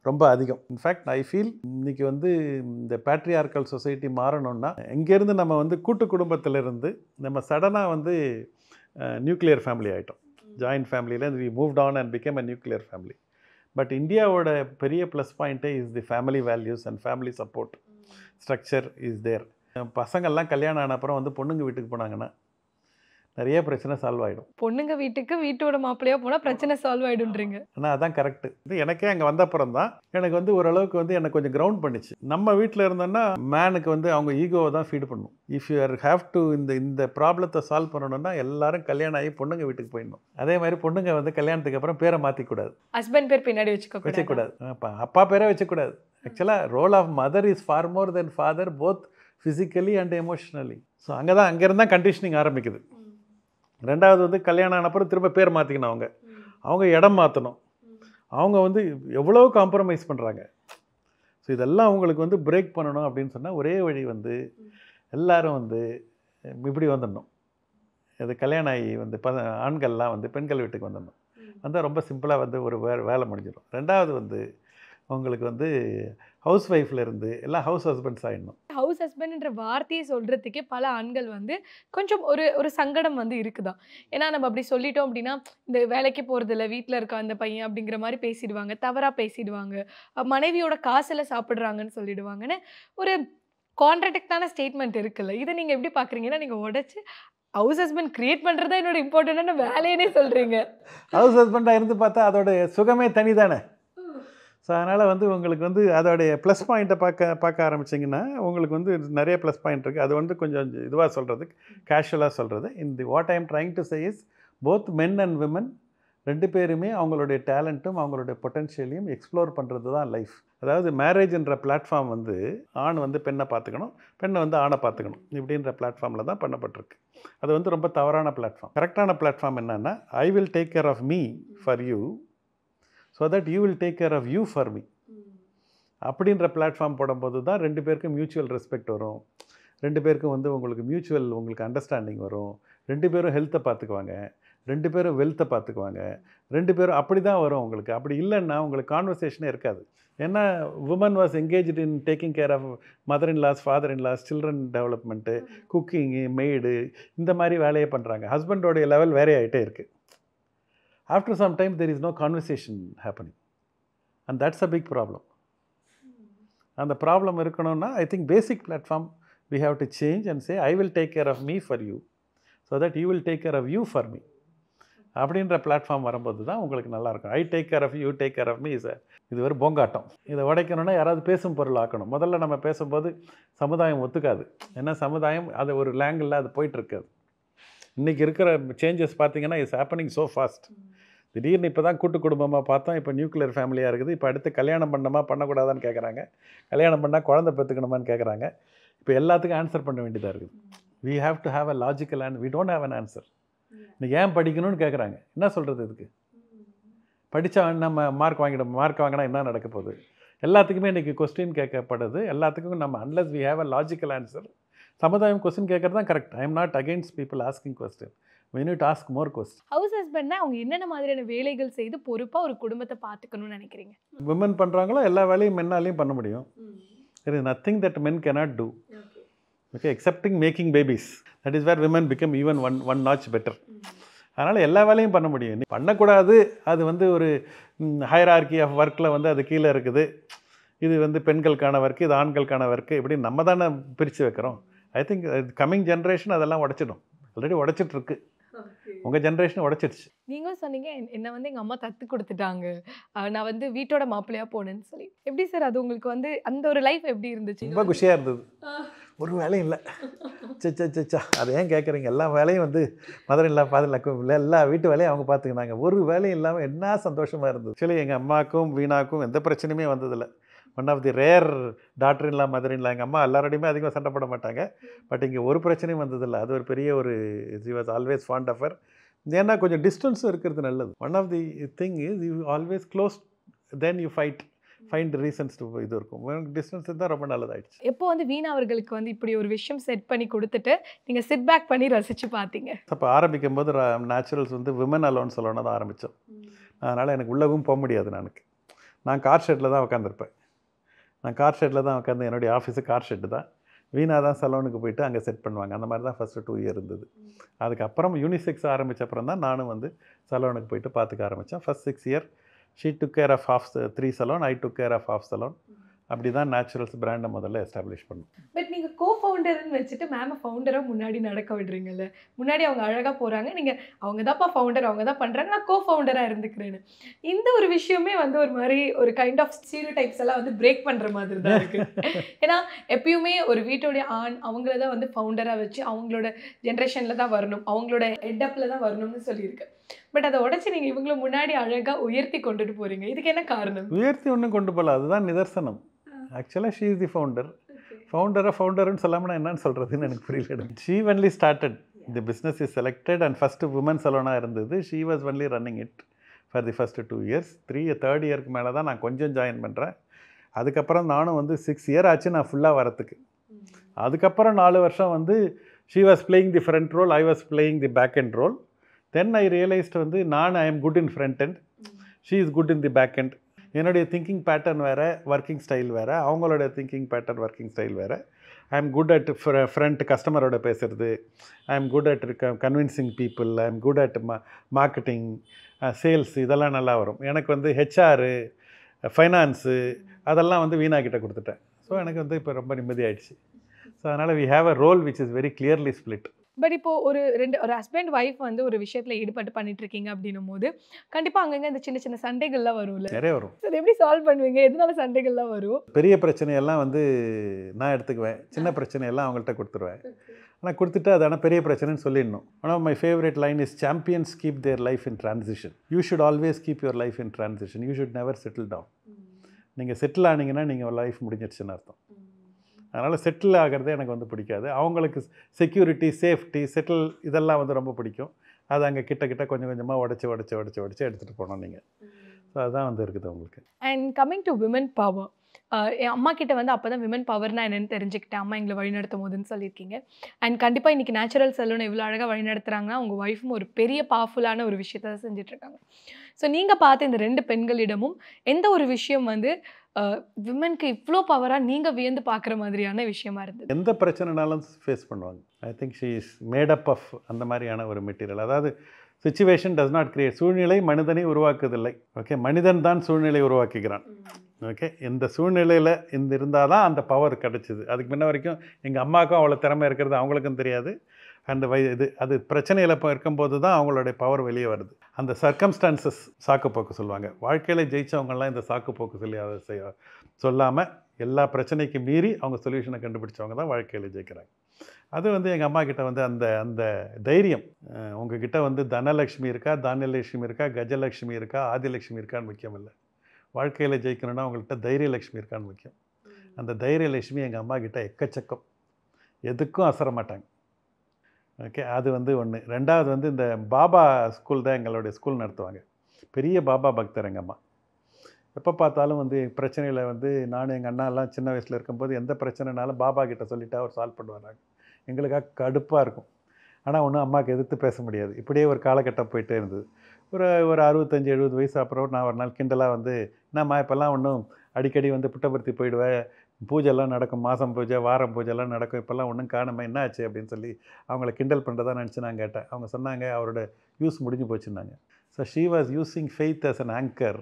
ரொம்ப அதிகம். இன்ஃபேக்ட் ஐ ஃபீல் இன்றைக்கி வந்து இந்த பேட்ரியார்கல் சொசைட்டி மாறணும்னா இங்கேருந்து நம்ம வந்து கூட்டு குடும்பத்திலிருந்து நம்ம சடனாக வந்து நியூக்ளியர் ஃபேமிலி ஆகிட்டோம். ஜாயின்ட் ஃபேமிலியில் we moved on and became a nuclear family. But இந்தியாவோட பெரிய ப்ளஸ் பாயிண்ட்டே is the family values and family support structure is there. பசங்கள்லாம் கல்யாணம் ஆன அப்புறம் வந்து பொண்ணுங்க வீட்டுக்கு போனாங்கன்னா நிறைய பிரச்சனை சால்வ் ஆகிடும். பொண்ணுங்க வீட்டுக்கு வீட்டோட மாப்பிள்ளையாக போனால் பிரச்சனை சால்வ் ஆகிடும்ன்றீங்க. ஆனால் அதான் கரெக்டு. இது எனக்கே அங்கே வந்த அப்புறம் தான் எனக்கு வந்து ஓரளவுக்கு வந்து எனக்கு கொஞ்சம் கிரவுண்ட் பண்ணிச்சு. நம்ம வீட்டில் இருந்தோன்னா மேனுக்கு வந்து அவங்க ஈகோவை தான் ஃபீட் பண்ணும். If you are have to இந்த ப்ராப்ளத்தை சால்வ் பண்ணணும்னா எல்லாரும் கல்யாணம் ஆகி பொண்ணுங்க வீட்டுக்கு போயிடணும். அதே மாதிரி பொண்ணுங்க வந்து கல்யாணத்துக்கு அப்புறம் பேரை மாற்றிக்கூடாது, ஹஸ்பண்ட் பேர் பின்னாடி வச்சுக்கூடாது, அப்பா பேரே வச்சுக்கூடாது. ஆக்சுவலாக role of mother is far more then father, both physically and emotionally. So அங்கேருந்து தான் கண்டிஷனிங் ஆரம்பிக்குது. 2வது வந்து கல்யாணம் ஆனப்புறம் திரும்ப பேர் மாற்றிக்கணும், அவங்க இடம் மாற்றணும், அவங்க வந்து எவ்வளோ காம்ப்ரமைஸ் பண்ணுறாங்க. ஸோ இதெல்லாம் அவங்களுக்கு வந்து பிரேக் பண்ணணும் அப்படின்னு சொன்னால் ஒரே வழி வந்து எல்லோரும் வந்து இப்படி வந்துடணும். இது கல்யாணம் ஆகி வந்து ஆண்கள்லாம் வந்து பெண்கள் வீட்டுக்கு வந்துடணும். வந்தால் ரொம்ப சிம்பிளாக வந்து ஒரு வேலை முடிஞ்சிடும். 2வது வந்து உங்களுக்கு வந்து ஹவுஸ் ஒய்ஃபில் இருந்து எல்லாம் ஹவுஸ் ஹஸ்பண்ட்ஸ் ஆகிடணும். ஹவுஸ் ஹஸ்பண்ட்ன்ற வார்த்தையை சொல்கிறதுக்கே பல ஆண்கள் வந்து கொஞ்சம் ஒரு சங்கடம் வந்து இருக்குதான். ஏன்னா நம்ம அப்படி சொல்லிட்டோம் அப்படின்னா இந்த வேலைக்கு போகிறதில்ல, வீட்டில் இருக்க அந்த பையன் அப்படிங்கிற மாதிரி பேசிடுவாங்க, தவறாக பேசிடுவாங்க, மனைவியோட காசில் சாப்பிட்றாங்கன்னு சொல்லிடுவாங்கன்னு ஒரு கான்ட்ராடிக்டான ஸ்டேட்மெண்ட் இருக்குல்ல. இதை நீங்கள் எப்படி பார்க்குறீங்கன்னா நீங்கள் உடச்சி ஹவுஸ் ஹஸ்பண்ட் கிரியேட் பண்ணுறது தான் என்னோட இம்பார்ட்டண்டான வேலையே சொல்கிறீங்க. ஹவுஸ் ஹஸ்பண்டாக இருந்து பார்த்தா அதோட சுகமே தனி தானே. ஸோ அதனால் வந்து உங்களுக்கு வந்து அதோடைய ப்ளஸ் பாயிண்ட்டை பார்க்க ஆரம்பிச்சிங்கன்னா உங்களுக்கு வந்து நிறைய ப்ளஸ் பாயிண்ட் இருக்குது. அது வந்து கொஞ்சம் இதுவாக சொல்கிறது, கேஷுவலாக சொல்கிறது. இந்த what I am trying to say is both men and women 2 பேருமே அவங்களுடைய டேலண்ட்டும் அவங்களுடைய பொட்டென்ஷியலையும் எக்ஸ்ப்ளோர் பண்ணுறது தான் லைஃப். அதாவது மேரேஜ்ன்ற பிளாட்ஃபார்ம் வந்து ஆண் வந்து பெண்ணை பார்த்துக்கணும், பெண்ணை வந்து ஆணை பார்த்துக்கணும், இப்படின்ற பிளாட்ஃபார்மில் தான் பண்ணப்பட்டிருக்கு. அது வந்து ரொம்ப தவறான பிளாட்ஃபார்ம். கரெக்டான பிளாட்ஃபார்ம் என்னென்னா I will take care of me for you so that you will take care of you for me அப்படின்ற பிளாட்ஃபார்ம் போடும்போது தான் 2 பேருக்கும் மியூச்சுவல் ரெஸ்பெக்ட் வரும். 2 பேருக்கும் வந்து உங்களுக்கு அண்டர்ஸ்டாண்டிங் வரும். 2 பேரும் ஹெல்த்தை பார்த்துக்குவாங்க, 2 பேரும் வெல்த்தை பார்த்துக்குவாங்க, 2 பேரும் அப்படி தான் வரும் உங்களுக்கு. அப்படி இல்லைன்னா உங்களுக்கு கான்வர்சேஷனே இருக்காது. ஏன்னா woman was engaged in taking care of mother in laws, father in laws, children development, cooking, maid, இந்த மாதிரி வேலையை பண்ணுறாங்க. ஹஸ்பண்டோடைய லெவல் வேறே ஆகிட்டே இருக்குது. After some time there is no conversation happening and that's a big problem. And the problem irukkanona I think basic platform we have to change and say I will take care of me for you so that you will take care of you for me. அப்படின்ற platform வரும்போது தான் உங்களுக்கு நல்லாயிருக்கும். I take care of you take care of me இது ஒரு பொங்காட்டம். இதை உடைக்கணும்னா யாராவது பேசும் பொருள் ஆக்கணும். முதல்ல நம்ம பேசும்போது சமுதாயம் ஒத்துக்காது. ஏன்னா சமுதாயம் அது ஒரு லேங்கில் அது போயிட்டுருக்காது. இன்றைக்கி இருக்கிற சேஞ்சஸ் பார்த்தீங்கன்னா இட்ஸ் ஹேப்பனிங் ஸோ ஃபாஸ்ட். திடீர்னு இப்போ தான் கூட்டு குடும்பமாக பார்த்தோம், இப்போ நியூக்ளியர் ஃபேமிலியாக இருக்குது. இப்போ அடுத்து கல்யாணம் பண்ணணுமா பண்ணக்கூடாதான்னு கேட்குறாங்க, கல்யாணம் பண்ணால் குழந்தை பெற்றுக்கணுமான்னு கேட்குறாங்க. இப்போ எல்லாத்துக்கும் ஆன்சர் பண்ண வேண்டியதாக இருக்குது. we have to have a logical and we don't have an answer. இன்றைக்கி ஏன் படிக்கணும்னு கேட்குறாங்க. என்ன சொல்கிறது இதுக்கு? படித்தா நம்ம மார்க் வாங்கினா என்ன நடக்க போகுது? எல்லாத்துக்குமே இன்றைக்கி கொஸ்டின் கேட்கப்படுது. எல்லாத்துக்கும் நம்ம unless we have a logical answer, சமுதாயம் கொஸ்டின் கேட்குறது தான் correct. I am not against people asking question. we need to ask more questions. House ஹஸ்பண்ட்னா அவங்க என்னென்ன மாதிரியான வேலைகள் செய்து பொறுப்பாக ஒரு குடும்பத்தை பார்த்துக்கணும்னு நினைக்கிறீங்க? விமன் பண்ணுறாங்களோ எல்லா வேலையும் மென்னாலையும் பண்ண முடியும். there is nothing that men cannot do. Okay, excepting making babies. That is where women become even one notch better. அதனால் எல்லா வேலையும் பண்ண முடியும். பண்ணக்கூடாது அது வந்து ஒரு ஹையரார்கி ஆஃப் ஒர்க்கில் வந்து அது கீழே இருக்குது. இது பெண்களுக்கான ஒர்க்கு, இது ஆண்களுக்கான ஒர்க்கு, இப்படி நம்ம தானே பிரித்து வைக்கிறோம். ஐ திங்க் கம்மிங் ஜென்ரேஷன் அதெல்லாம் உடைச்சிடும். ஆல்ரெடி உடைச்சிட்ருக்கு. உங்கள் ஜென்ரேஷன் உடைச்சிடுச்சு. நீங்களும் சொன்னீங்க என்னை எங்கள் அம்மா தத்து கொடுத்துட்டாங்க, நான் வீட்டோட மாப்பிள்ளையாக போனேன்னு சொல்லி. எப்படி சார் அது உங்களுக்கு அந்த ஒரு லைஃப் எப்படி இருந்துச்சு? ரொம்ப குஷியாக இருந்தது. ஒரு வேலையும் இல்லை. சச்சா அதை ஏன் கேட்குறீங்க? எல்லா வேலையும் மதர் இல்லா ஃபாதர் எல்லா வீட்டு வேலையும் அவங்க பார்த்துக்கினாங்க. ஒரு வேலையும் இல்லாமல் என்ன சந்தோஷமாக இருந்தது. ஆக்சுவலி எங்கள் அம்மாவுக்கும் வீணாக்கும் எந்த பிரச்சனையுமே வந்ததில்லை. One of the rare doctor இல்லா மதர் இல்லா. எங்கள் அம்மா எல்லாரோடையுமே அதிகமாக சண்டை போட மாட்டாங்க. பட் இங்கே ஒரு பிரச்சனையும் வந்ததில்லை. அது ஒரு பெரிய ஒரு she was always fond of her. ஏன்னா கொஞ்சம் டிஸ்டன்ஸும் இருக்கிறது நல்லது. One of the thing is you always close then you find reasons to இது இருக்கும். டிஸ்டன்ஸ் தான் ரொம்ப நல்லதாகிடுச்சு. எப்போ வீணா அவர்களுக்கு இப்படி ஒரு விஷயம் செட் பண்ணி கொடுத்துட்டு நீங்கள் சிட் பேக் பண்ணி ரசித்து பார்த்தீங்க? அப்போ ஆரம்பிக்கும் போது நேச்சுரல்ஸ் விமன் அலோன் சொல்லணும் தான் ஆரம்பித்தோம். அதனால் எனக்கு உள்ளவும் போக முடியாது. நான் கார் ஷெட்டில் தான் உட்காந்துருப்பேன். என்னுடைய ஆஃபீஸு கார் ஷெட்டு தான். வீணா தான் சலூனுக்கு போயிட்டு அங்கே செட் பண்ணுவாங்க. அந்த மாதிரி தான் ஃபஸ்ட்டு 2 இயர் இருந்தது. அதுக்கப்புறம் யூனிசெக்ஸ் ஆரம்பித்த அப்புறம் தான் நானும் சலூனுக்கு போயிட்டு பார்த்துக்க ஆரம்பித்தேன். First 6 year she took care of 3 salon, I took care of 1/2 salon. அப்படி தான் நேச்சுரல்ஸ் பிராண்டை முதல்ல எஸ்டாப்ளிஷ் பண்ணோம். பட் நீங்கள் ஃபவுண்டர்னு வச்சுட்டு மேம் ஃபவுண்டராக முன்னாடி நடக்க விடுறீங்கல்ல. முன்னாடி அவங்க அழகாக போகிறாங்க, நீங்கள் அவங்க தான்ப்பா ஃபவுண்டர், அவங்க தான் பண்ணுறாங்க, நான் ஃபவுண்டராக இருந்துக்கிறேன்னு. இந்த ஒரு விஷயமே ஒரு மாதிரி ஒரு கைண்ட் ஆஃப் ஸ்டீரியோடைப்ஸ் எல்லாம் பிரேக் பண்ணுற மாதிரி தான் இருக்குது. ஏன்னா எப்பயுமே ஒரு வீட்டோடைய ஆண் அவங்கள தான் ஃபவுண்டராக வச்சு அவங்களோட ஜென்ரேஷனில் தான் வரணும், அவங்களோட ஹெட்டப்பில் தான் வரணும்னு சொல்லியிருக்கு. பட் அதை உடச்சி நீங்கள் இவங்கள முன்னாடி அழகாக உயர்த்தி கொண்டுட்டு போகிறீங்க. இதுக்கு என்ன காரணம்? உயர்த்தி ஒன்றும் கொண்டு போகல, அதுதான் நிதர்சனம். ஆக்சுவலாக ஷீ இஸ் தி ஃபவுண்டர்னு சொல்லாமல் நான் என்னன்னு சொல்கிறதுன்னு எனக்கு புரியல. She only started the business is selected and first woman சலூனாக இருந்தது. She was only running it for the first 2 years. 3rd இயருக்கு மேலே தான் நான் கொஞ்சம் ஜாயின் பண்ணுறேன். அதுக்கப்புறம் நானும் 6 இயர் ஆச்சு நான் ஃபுல்லாக வரத்துக்கு. அதுக்கப்புறம் 4 வருஷம் she was playing the front role, I was playing the back and role. Then I realised I am good in front and she is good in the back and. என்னுடைய திங்கிங் பேட்டர்ன் வேறு, working style வேறு, அவங்களோட thinking pattern working style வேறு. I am good at front கஸ்டமரோட பேசுகிறது, I am good at convincing people, I am good at marketing, sales, இதெல்லாம் நல்லா வரும். எனக்கு ஹெச்ஆரு, ஃபைனான்ஸு அதெல்லாம் வீணாக்கிட்ட கொடுத்துட்டேன். ஸோ எனக்கு இப்போ ரொம்ப நிம்மதியாகிடுச்சு. ஸோ அதனால் we have a role which is very clearly split. But இப்போது ஒரு ஹஸ்பண்ட் ஒய்ஃப் ஒரு விஷயத்தில் ஈடுபட்டு பண்ணிட்டு இருக்கீங்க அப்படின்னும் போது கண்டிப்பாக அங்கங்கே இந்த சின்ன சின்ன சண்டைகள்லாம் வரும்ல, நிறைய வரும். அதை எப்படி சால்வ் பண்ணுவீங்க? எதனால சண்டைகள்லாம் வரும்? பெரிய பிரச்சனையெல்லாம் நான் எடுத்துக்குவேன், சின்ன பிரச்சனையெல்லாம் அவங்கள்ட்ட கொடுத்துருவேன். ஆனால் கொடுத்துட்டு அது ஆனால் பெரிய பிரச்சனைன்னு சொல்லிடணும். One of my favourite line is champions keep their life in transition. You should always keep your life in transition. You should never settle down. நீங்கள் செட்டில் ஆனீங்கன்னா நீங்கள் லைஃப் முடிஞ்சிடுச்சுன்னு அர்த்தம். அதனால் செட்டில் ஆகிறதே எனக்கு பிடிக்காது. அவங்களுக்கு செக்யூரிட்டி, சேஃப்டி, செட்டில் இதெல்லாம் ரொம்ப பிடிக்கும். அது அங்கே கிட்ட கொஞ்சம் கொஞ்சமாக உடச்சி எடுத்துகிட்டு போனோம் நீங்கள். ஸோ அதுதான் இருக்குது உங்களுக்கு. And coming to women power, என் அம்மா கிட்ட அப்போ தான் விமன் பவர்னா என்னென்னு தெரிஞ்சுக்கிட்டேன். அம்மா எங்களை வழிநடத்தும் போதுன்னு சொல்லியிருக்கீங்க. அண்ட் கண்டிப்பாக இன்றைக்கி நேச்சுரல் சலூன் எவ்வளோ அழகாக வழிநடத்துகிறாங்கன்னா உங்கள் ஒய்ஃபும் ஒரு பெரிய பவர்ஃபுல்லான ஒரு விஷயத்தை தான் செஞ்சிட்ருக்காங்க. ஸோ நீங்கள் பார்த்து இந்த 2 பெண்களிடமும் எந்த ஒரு விஷயம் விமனுக்கு இவ்வளோ பவராக நீங்கள் வியந்து பார்க்குற மாதிரியான விஷயமா இருந்தது? எந்த பிரச்சனைனாலும் ஃபேஸ் பண்ணுவாங்க. I think she is made up of அந்த மாதிரியான ஒரு மெட்டீரியல். அதாவது சிச்சுவேஷன் டஸ் நாட் கிரியேட். சூழ்நிலை மனிதனை உருவாக்குவதில்லை. ஓகே, மனிதன் தான் சூழ்நிலை உருவாக்குகிறான். ஓகே, இந்த சூழ்நிலையில் இருந்தால் தான் அந்த பவர் கிடச்சிது. அதுக்கு முன்ன வரைக்கும் எங்கள் அம்மாவுக்கும் அவ்வளோ திறமை இருக்கிறது அவங்களுக்கும் தெரியாது. அந்த அது பிரச்சனையில் இப்போ இருக்கும்போது தான் அவங்களுடைய பவர் வெளியே வருது. அந்த சர்க்கம்ஸ்டான்சஸ் சாக்குப்போக்கு சொல்லுவாங்க. வாழ்க்கையில் ஜெயித்தவங்கெல்லாம் இந்த சாக்குப்போக்கு சொல்லி அதை சொல்லாமல் எல்லா பிரச்சனைக்கு மீறி அவங்க சொல்யூஷனை கண்டுபிடிச்சவங்க தான் வாழ்க்கையில் ஜெயிக்கிறாங்க. அது எங்கள் அம்மா கிட்ட அந்த அந்த தைரியம். உங்ககிட்ட தனலட்சுமி இருக்கா, தானியலட்சுமி இருக்கா, கஜலட்சுமி இருக்கா, ஆதிலட்சுமி இருக்கான்னு முக்கியம் இல்லை. வாழ்க்கையில் ஜெயிக்கணும்னா அவங்கள்ட்ட தைரியலட்சுமி இருக்கான்னு முக்கியம். அந்த தைரியலட்சுமி எங்கள் அம்மா கிட்ட எக்கச்சக்கம், எதுக்கும் அசர மாட்டாங்க. ஓகே, அது ஒன்று. ரெண்டாவது இந்த பாபா ஸ்கூல் தான் எங்களுடைய ஸ்கூல் நடத்துவாங்க. பெரிய பாபா பக்தர் எங்கள் அம்மா. எப்போ பார்த்தாலும் பிரச்சனையில் நானும் எங்கள் அண்ணாலாம் சின்ன வயசில் இருக்கும்போது எந்த பிரச்சனைனாலும் பாபா கிட்ட சொல்லிவிட்டு அவர் சால்வ் பண்ணுவாங்க. எங்களுக்காக கடுப்பாக இருக்கும். ஆனால் ஒன்றும் அம்மாவுக்கு எதிர்த்து பேச முடியாது. இப்படியே ஒரு காலகட்டம் போயிட்டே இருந்தது. ஒரு 65-70 வயசு அப்புறம் நான் ஒரு நாள் கிண்டலாக என்னம்மா இப்போல்லாம் ஒன்றும் அடிக்கடி புட்டபர்த்தி போயிடுவேன், பூஜைலாம் நடக்கும், மாதம் பூஜை வாரம் பூஜைலாம் நடக்கும், இப்போல்லாம் ஒன்றும் காணுமே, என்ன ஆச்சு அப்படின்னு சொல்லி அவங்கள கிண்டல் பண்ணுறதா நினச்சி நான் கேட்டேன். அவங்க சொன்னாங்க அவரோட யூஸ் முடிஞ்சு போச்சுன்னாங்க. So she was using faith as an anchor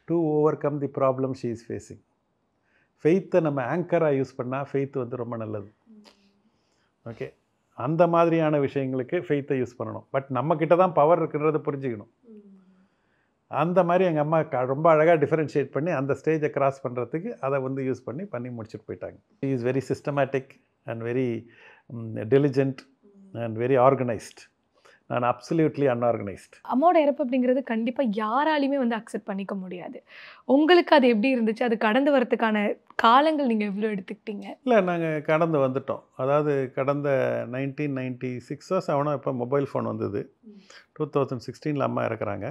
to overcome the problem she is facing. ஃபெய்த்தை நம்ம ஆங்கராக யூஸ் பண்ணால் ஃபெய்த் ரொம்ப நல்லது. ஓகே, அந்த மாதிரியான விஷயங்களுக்கு ஃபெய்த்தை யூஸ் பண்ணணும். பட் நம்மக்கிட்ட தான் பவர் இருக்குன்றதை புரிஞ்சுக்கணும். அந்த மாதிரி எங்கள் அம்மா ரொம்ப அழகாக டிஃபரன்ஷியேட் பண்ணி அந்த ஸ்டேஜை கிராஸ் பண்ணுறதுக்கு அதை யூஸ் பண்ணி முடிச்சுட்டு போயிட்டாங்க. She is very systematic and very diligent and very organised. நான் அப்சல்யூட்லி அன்ஆர்கனைஸ்ட். அம்மாவோட இறப்பு அப்படிங்கிறது கண்டிப்பாக யாராலையுமே அக்செப்ட் பண்ணிக்க முடியாது. உங்களுக்கு அது எப்படி இருந்துச்சு? அது கடந்து வரதுக்கான காலங்கள் நீங்கள் எவ்வளோ எடுத்துக்கிட்டீங்க? இல்லை, நாங்கள் கடந்து வந்துட்டோம். அதாவது கடந்த 1996 7 இப்போ மொபைல் ஃபோன் வந்தது. 2016 அம்மா இறக்குறாங்க.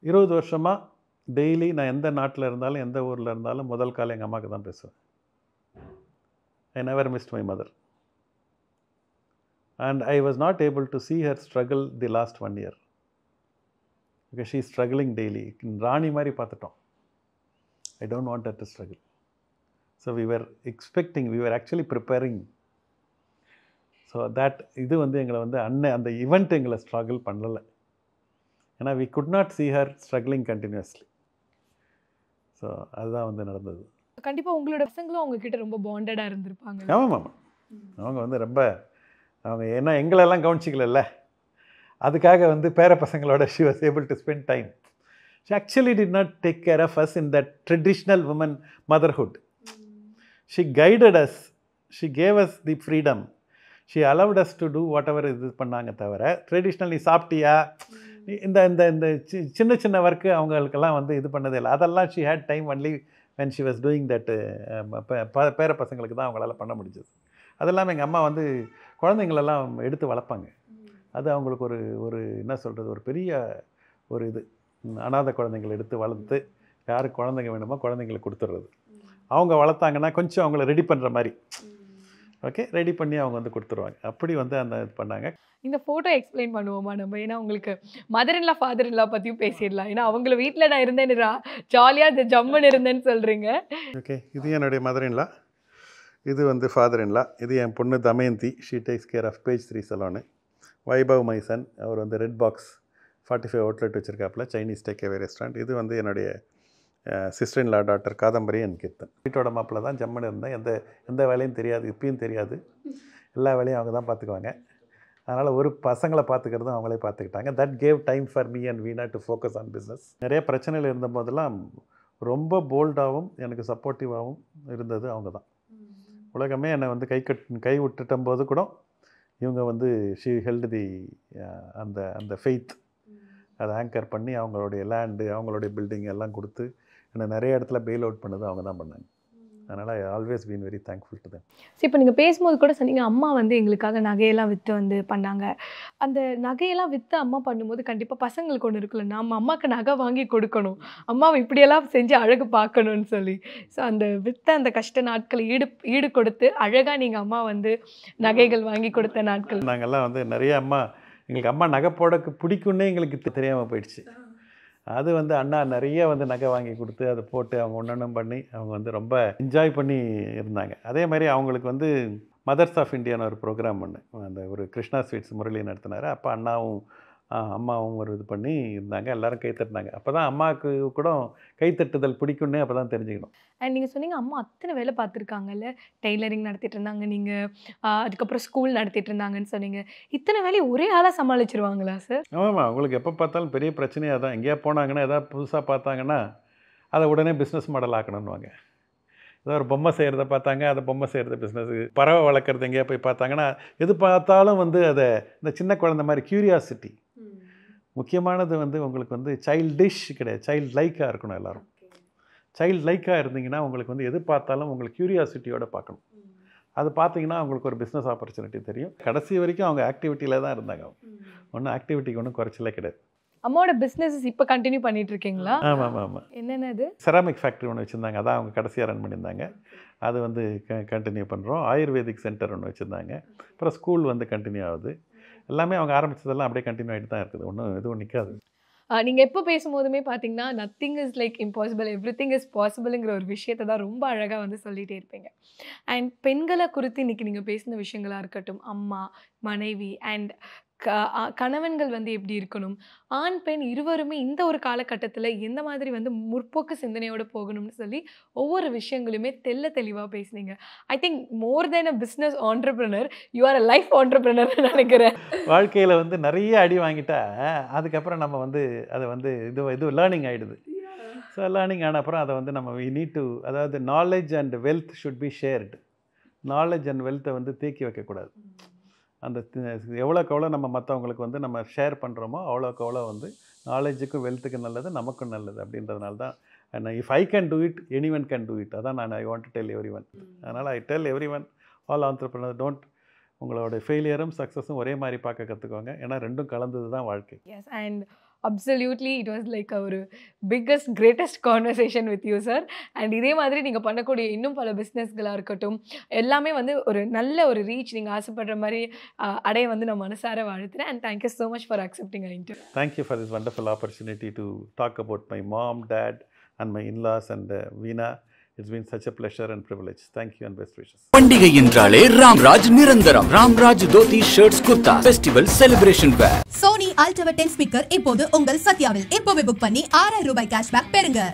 20 வருஷமாக டெய்லி நான் எந்த நாட்டில் இருந்தாலும் எந்த ஊரில் இருந்தாலும் முதல் கால் எங்கள் அம்மாவுக்கு தான் பேசுவேன். I never mist my mother. And I was not able to see her struggle the last 1 year. Because she is struggling daily. ராணி மாதிரி பார்த்துட்டோம். I don't want her to struggle. So we were expecting, we were actually preparing. So that இது எங்களை அந்த event எங்களை struggle பண்ணலை. ஏன்னா we could not see her struggling continuously. So அதுதான் நடந்தது. கண்டிப்பாக உங்களோட பசங்களும் அவங்கக்கிட்ட ரொம்ப பாண்டடாக இருந்திருப்பாங்க. ஆமாம் ஆமாம், அவங்க ரொம்ப அவங்க ஏன்னா எங்களெல்லாம் கவனிச்சிக்கல, அதுக்காக பேர பசங்களோட she was able to spend time. She actually did not take care of us in that traditional woman motherhood. She guided us, she gave us the freedom, she allowed us to do whatever இது பண்ணாங்க. தவிர traditional நீ சாப்பிட்டியா இந்த இந்த இந்த சின்ன சின்ன ஒர்க்கு அவங்களுக்கெல்லாம் இது பண்ணதே இல்லை. அதெல்லாம் she had time only when she was doing that. பேர பசங்களுக்கு தான் அவங்களால பண்ண முடிஞ்சது. அதெல்லாம் எங்கள் அம்மா குழந்தைங்களெல்லாம் எடுத்து வளர்ப்பாங்க. அது அவங்களுக்கு ஒரு என்ன சொல்கிறது, ஒரு பெரிய ஒரு இது. அனாதை குழந்தைங்களை எடுத்து வளர்த்து யாருக்கு குழந்தைங்க வேணுமோ குழந்தைங்களுக்கு கொடுத்துட்றது. அவங்க வளர்த்தாங்கன்னா கொஞ்சம் அவங்கள ரெடி பண்ணுற மாதிரி, ஓகே, ரெடி பண்ணி அவங்க கொடுத்துருவாங்க. அப்படி அந்த இது பண்ணாங்க. இந்த ஃபோட்டோ எக்ஸ்பிளைன் பண்ணுவோமா நம்ம? ஏன்னா உங்களுக்கு மதர் இன்லா ஃபாதர் இன்லா பற்றியும் பேசிடலாம். ஏன்னா அவங்கள வீட்டில் நான் இருந்தேன், ஜாலியாக ஜம்முன்னு இருந்தேன்னு சொல்கிறீங்க. ஓகே, இது என்னுடைய மதர் இன்லா, இது ஃபாதர் இன்லா. இது என் பொண்ணு Damayanti, she takes care of page 3 salon. Vaibhav மைசன், அவர் ரெட் பாக்ஸ் 45 அவுட்லெட் வச்சுருக்காப்புல, சைனீஸ் டேக்அவே ரெஸ்டாரண்ட். இது என்னுடைய sister in law doctor Kadambari and Keerthan. வீட்டோட மாப்பிள்ள தான் ஜம்முன்னு இருந்தேன். எந்த வேலையும் தெரியாது, இப்பயும் தெரியாது. எல்லா வேலையும் அவங்க தான் பார்த்துக்குவாங்க. அதனால் ஒரு பசங்களை பார்த்துக்கிறதும் அவங்களே பார்த்துக்கிட்டாங்க. That cave time for me and Veena to focus on business. நிறைய பிரச்சனைகள் இருந்த போதெல்லாம் ரொம்ப போல்டாகவும் எனக்கு சப்போர்ட்டிவாகவும் இருந்தது அவங்க தான். உலகமே என்னை கை விட்டுட்டும் போது கூட இவங்க ஷீ ஹெல்டு தி அந்த ஃபெய்த், அதை ஆங்கர் பண்ணி அவங்களுடைய லேண்டு அவங்களுடைய பில்டிங் எல்லாம் கொடுத்து என்னை நிறைய இடத்துல பெயில் அவுட் பண்ணது அவங்க தான் பண்ணாங்க. அதனால் I always been very thankful to them. சரி, இப்போ நீங்கள் பேசும்போது கூட சொன்னீங்க அம்மா எங்களுக்காக நகையெல்லாம் விற்று பண்ணாங்க. அந்த நகையெல்லாம் விற்று அம்மா பண்ணும்போது கண்டிப்பாக பசங்களுக்கு ஒன்று இருக்குல்ல, நம்ம அம்மாவுக்கு நகை வாங்கி கொடுக்கணும், அம்மாவை இப்படியெல்லாம் செஞ்சு அழகு பார்க்கணும்னு சொல்லி. ஸோ அந்த விற்ற அந்த கஷ்ட நாட்களை ஈடு கொடுத்து அழகாக நீங்கள் அம்மா நகைகள் வாங்கி கொடுத்த நாட்கள். நாங்கள்லாம் நிறைய எங்களுக்கு அம்மா நகை போடக்கு பிடிக்குன்னே எங்களுக்கு தெரியாமல் போயிடுச்சு. அது அண்ணா நிறைய நகை வாங்கி கொடுத்து அதை போட்டு அவங்க ஒன்றொன்றும் பண்ணி அவங்க ரொம்ப என்ஜாய் பண்ணி இருந்தாங்க. அதே மாதிரி அவங்களுக்கு மதர்ஸ் ஆஃப் இந்தியான்னு ஒரு ப்ரோக்ராம் ஒன்று அந்த ஒரு கிருஷ்ணா ஸ்வீட்ஸ் முரளி நடத்தினார். அப்போ அண்ணாவும் அம்மாவும் ஒரு இது பண்ணி இருந்தாங்க. எல்லோரும் கை தட்டினாங்க. அப்போ தான் அம்மாவுக்கு கூட கைத்தட்டுதல் பிடிக்கும்னே அப்போ தான் தெரிஞ்சுக்கணும். அண்ட் நீங்கள் சொன்னீங்க அம்மா அத்தனை வேலை பார்த்துருக்காங்கல்ல, டெய்லரிங் நடத்திட்டு இருந்தாங்க, நீங்கள் அதுக்கப்புறம் ஸ்கூல் நடத்திட்டு இருந்தாங்கன்னு சொன்னீங்க. இத்தனை வேலையை ஒரே ஆளாக சமாளிச்சிருவாங்களா சார்? ஆமாம், அவங்களுக்கு எப்போ பார்த்தாலும் பெரிய பிரச்சனையாக தான். எங்கேயா போனாங்கன்னா எதாவது புதுசாக பார்த்தாங்கன்னா அதை உடனே பிஸ்னஸ் மாடல் ஆக்கணுன்னுவாங்க. ஏதோ ஒரு பொம்மை செய்கிறத பார்த்தாங்க, அதை பொம்மை செய்கிறது பிஸ்னஸுக்கு. பறவை வளர்க்குறது எங்கேயா போய் பார்த்தாங்கன்னா எது பார்த்தாலும் அதை இந்த சின்ன குழந்தை மாதிரி க்யூரியாசிட்டி. முக்கியமானது உங்களுக்கு சைல்டிஷ் கிடையாது, சைல்டு லைக்காக இருக்கணும். எல்லோரும் சைல்டு லைக்காக இருந்தீங்கன்னா உங்களுக்கு எது பார்த்தாலும் உங்களுக்கு க்யூரியாசிட்டியோடு பார்க்கணும். அது பார்த்தீங்கன்னா அவங்களுக்கு ஒரு பிஸ்னஸ் ஆப்பர்ச்சுனிட்டி தெரியும். கடைசி வரைக்கும் அவங்க ஆக்டிவிட்டியில் தான் இருந்தாங்க. ஒன்றும் ஆக்டிவிட்டிக்கு ஒன்றும் குறைச்சலே கிடையாது. அம்மாவோட பிஸ்னஸ் இப்போ கண்டினியூ பண்ணிட்டு இருக்கீங்களா? ஆமாம். என்னென்னது? செராமிக் ஃபேக்ட்ரி ஒன்று வச்சுருந்தாங்க, அதான் அவங்க கடைசியாக ரன் பண்ணியிருந்தாங்க. அது கண்டினியூ பண்ணுறோம். ஆயுர்வேதிக் சென்டர் ஒன்று வச்சுருந்தாங்க. அப்புறம் ஸ்கூல் கண்டினியூ ஆகுது. எல்லாமே அவங்க ஆரம்பித்ததெல்லாம் அப்படியே கண்டினியூ ஆகிட்டு தான் இருக்குது. ஒன்றும் எதுவும் நிற்காது. நீங்கள் எப்போ பேசும்போதுமே பார்த்தீங்கன்னா nothing is like impossible, everything is பாசிபிள்ங்கிற ஒரு விஷயத்தை தான் ரொம்ப அழகாக சொல்லிகிட்டே இருப்பீங்க. அண்ட் பெண்களை குறித்து இன்றைக்கி நீங்கள் பேசின விஷயங்களாக இருக்கட்டும், அம்மா, மனைவி அண்ட் கணவன்கள் எப்படி இருக்கணும், ஆண் பெண் இருவருமே இந்த ஒரு காலகட்டத்தில் எந்த மாதிரி முற்போக்கு சிந்தனையோடு போகணும்னு சொல்லி ஒவ்வொரு விஷயங்களுமே தெளிவாக பேசுனீங்க. I think more than a business entrepreneur, you are a life ஆண்டர்ப்ரனர்னு நினைக்கிறேன். வாழ்க்கையில் நிறைய அடி வாங்கிட்டா அதுக்கப்புறம் நம்ம அதை இது லேர்னிங் ஆகிடுது. ஸோ லேர்னிங் ஆன அப்புறம் அதை நம்ம வி நீட் டு, அதாவது knowledge and wealth should be shared. Knowledge and வெல்த்தை தேக்கி வைக்கக்கூடாது. அந்த எவ்வளோக்கு எவ்வளோ நம்ம மற்றவங்களுக்கு நம்ம ஷேர் பண்ணுறோமோ அவ்வளோக்கு எவ்வளோ நாலேஜுக்கும் வெல்த்துக்கும் நல்லது, நமக்கும் நல்லது. அப்படின்றதுனால தான் if I can do it, anyone can do it. அதான் I want to tell everyone. அதனால் I tell everyone, all entrepreneur, don't உங்களோட ஃபெயிலியரும் சக்ஸஸும் ஒரே மாதிரி பார்க்க கற்றுக்கோங்க. ஏன்னா ரெண்டும் கலந்தது தான் வாழ்க்கை. Yes, and absolutely it was like ஒரு biggest greatest conversation with you sir. And இதே மாதிரி நீங்கள் பண்ணக்கூடிய இன்னும் பல பிஸ்னஸ்களாக இருக்கட்டும், எல்லாமே ஒரு நல்ல ஒரு ரீச் நீங்கள் ஆசைப்படுற மாதிரி அடைய நான் மனசார வாழ்த்துறேன். And thank you so much for accepting our interview. Thank you for this wonderful opportunity to talk about my mom, dad and my in-laws and Veena. It's been such a pleasure and privilege. Thank you and best wishes. பண்டிகை என்றாலே ராம்ராஜ் நிரந்தரம். Ramraj dhoti shirts kurta festival celebration wear. Sony ultra 10 speaker இப்போது உங்கள் சத்யாவில். இப்போவே book பண்ணி 6000 ரூபாய் cashback பெறுங்க.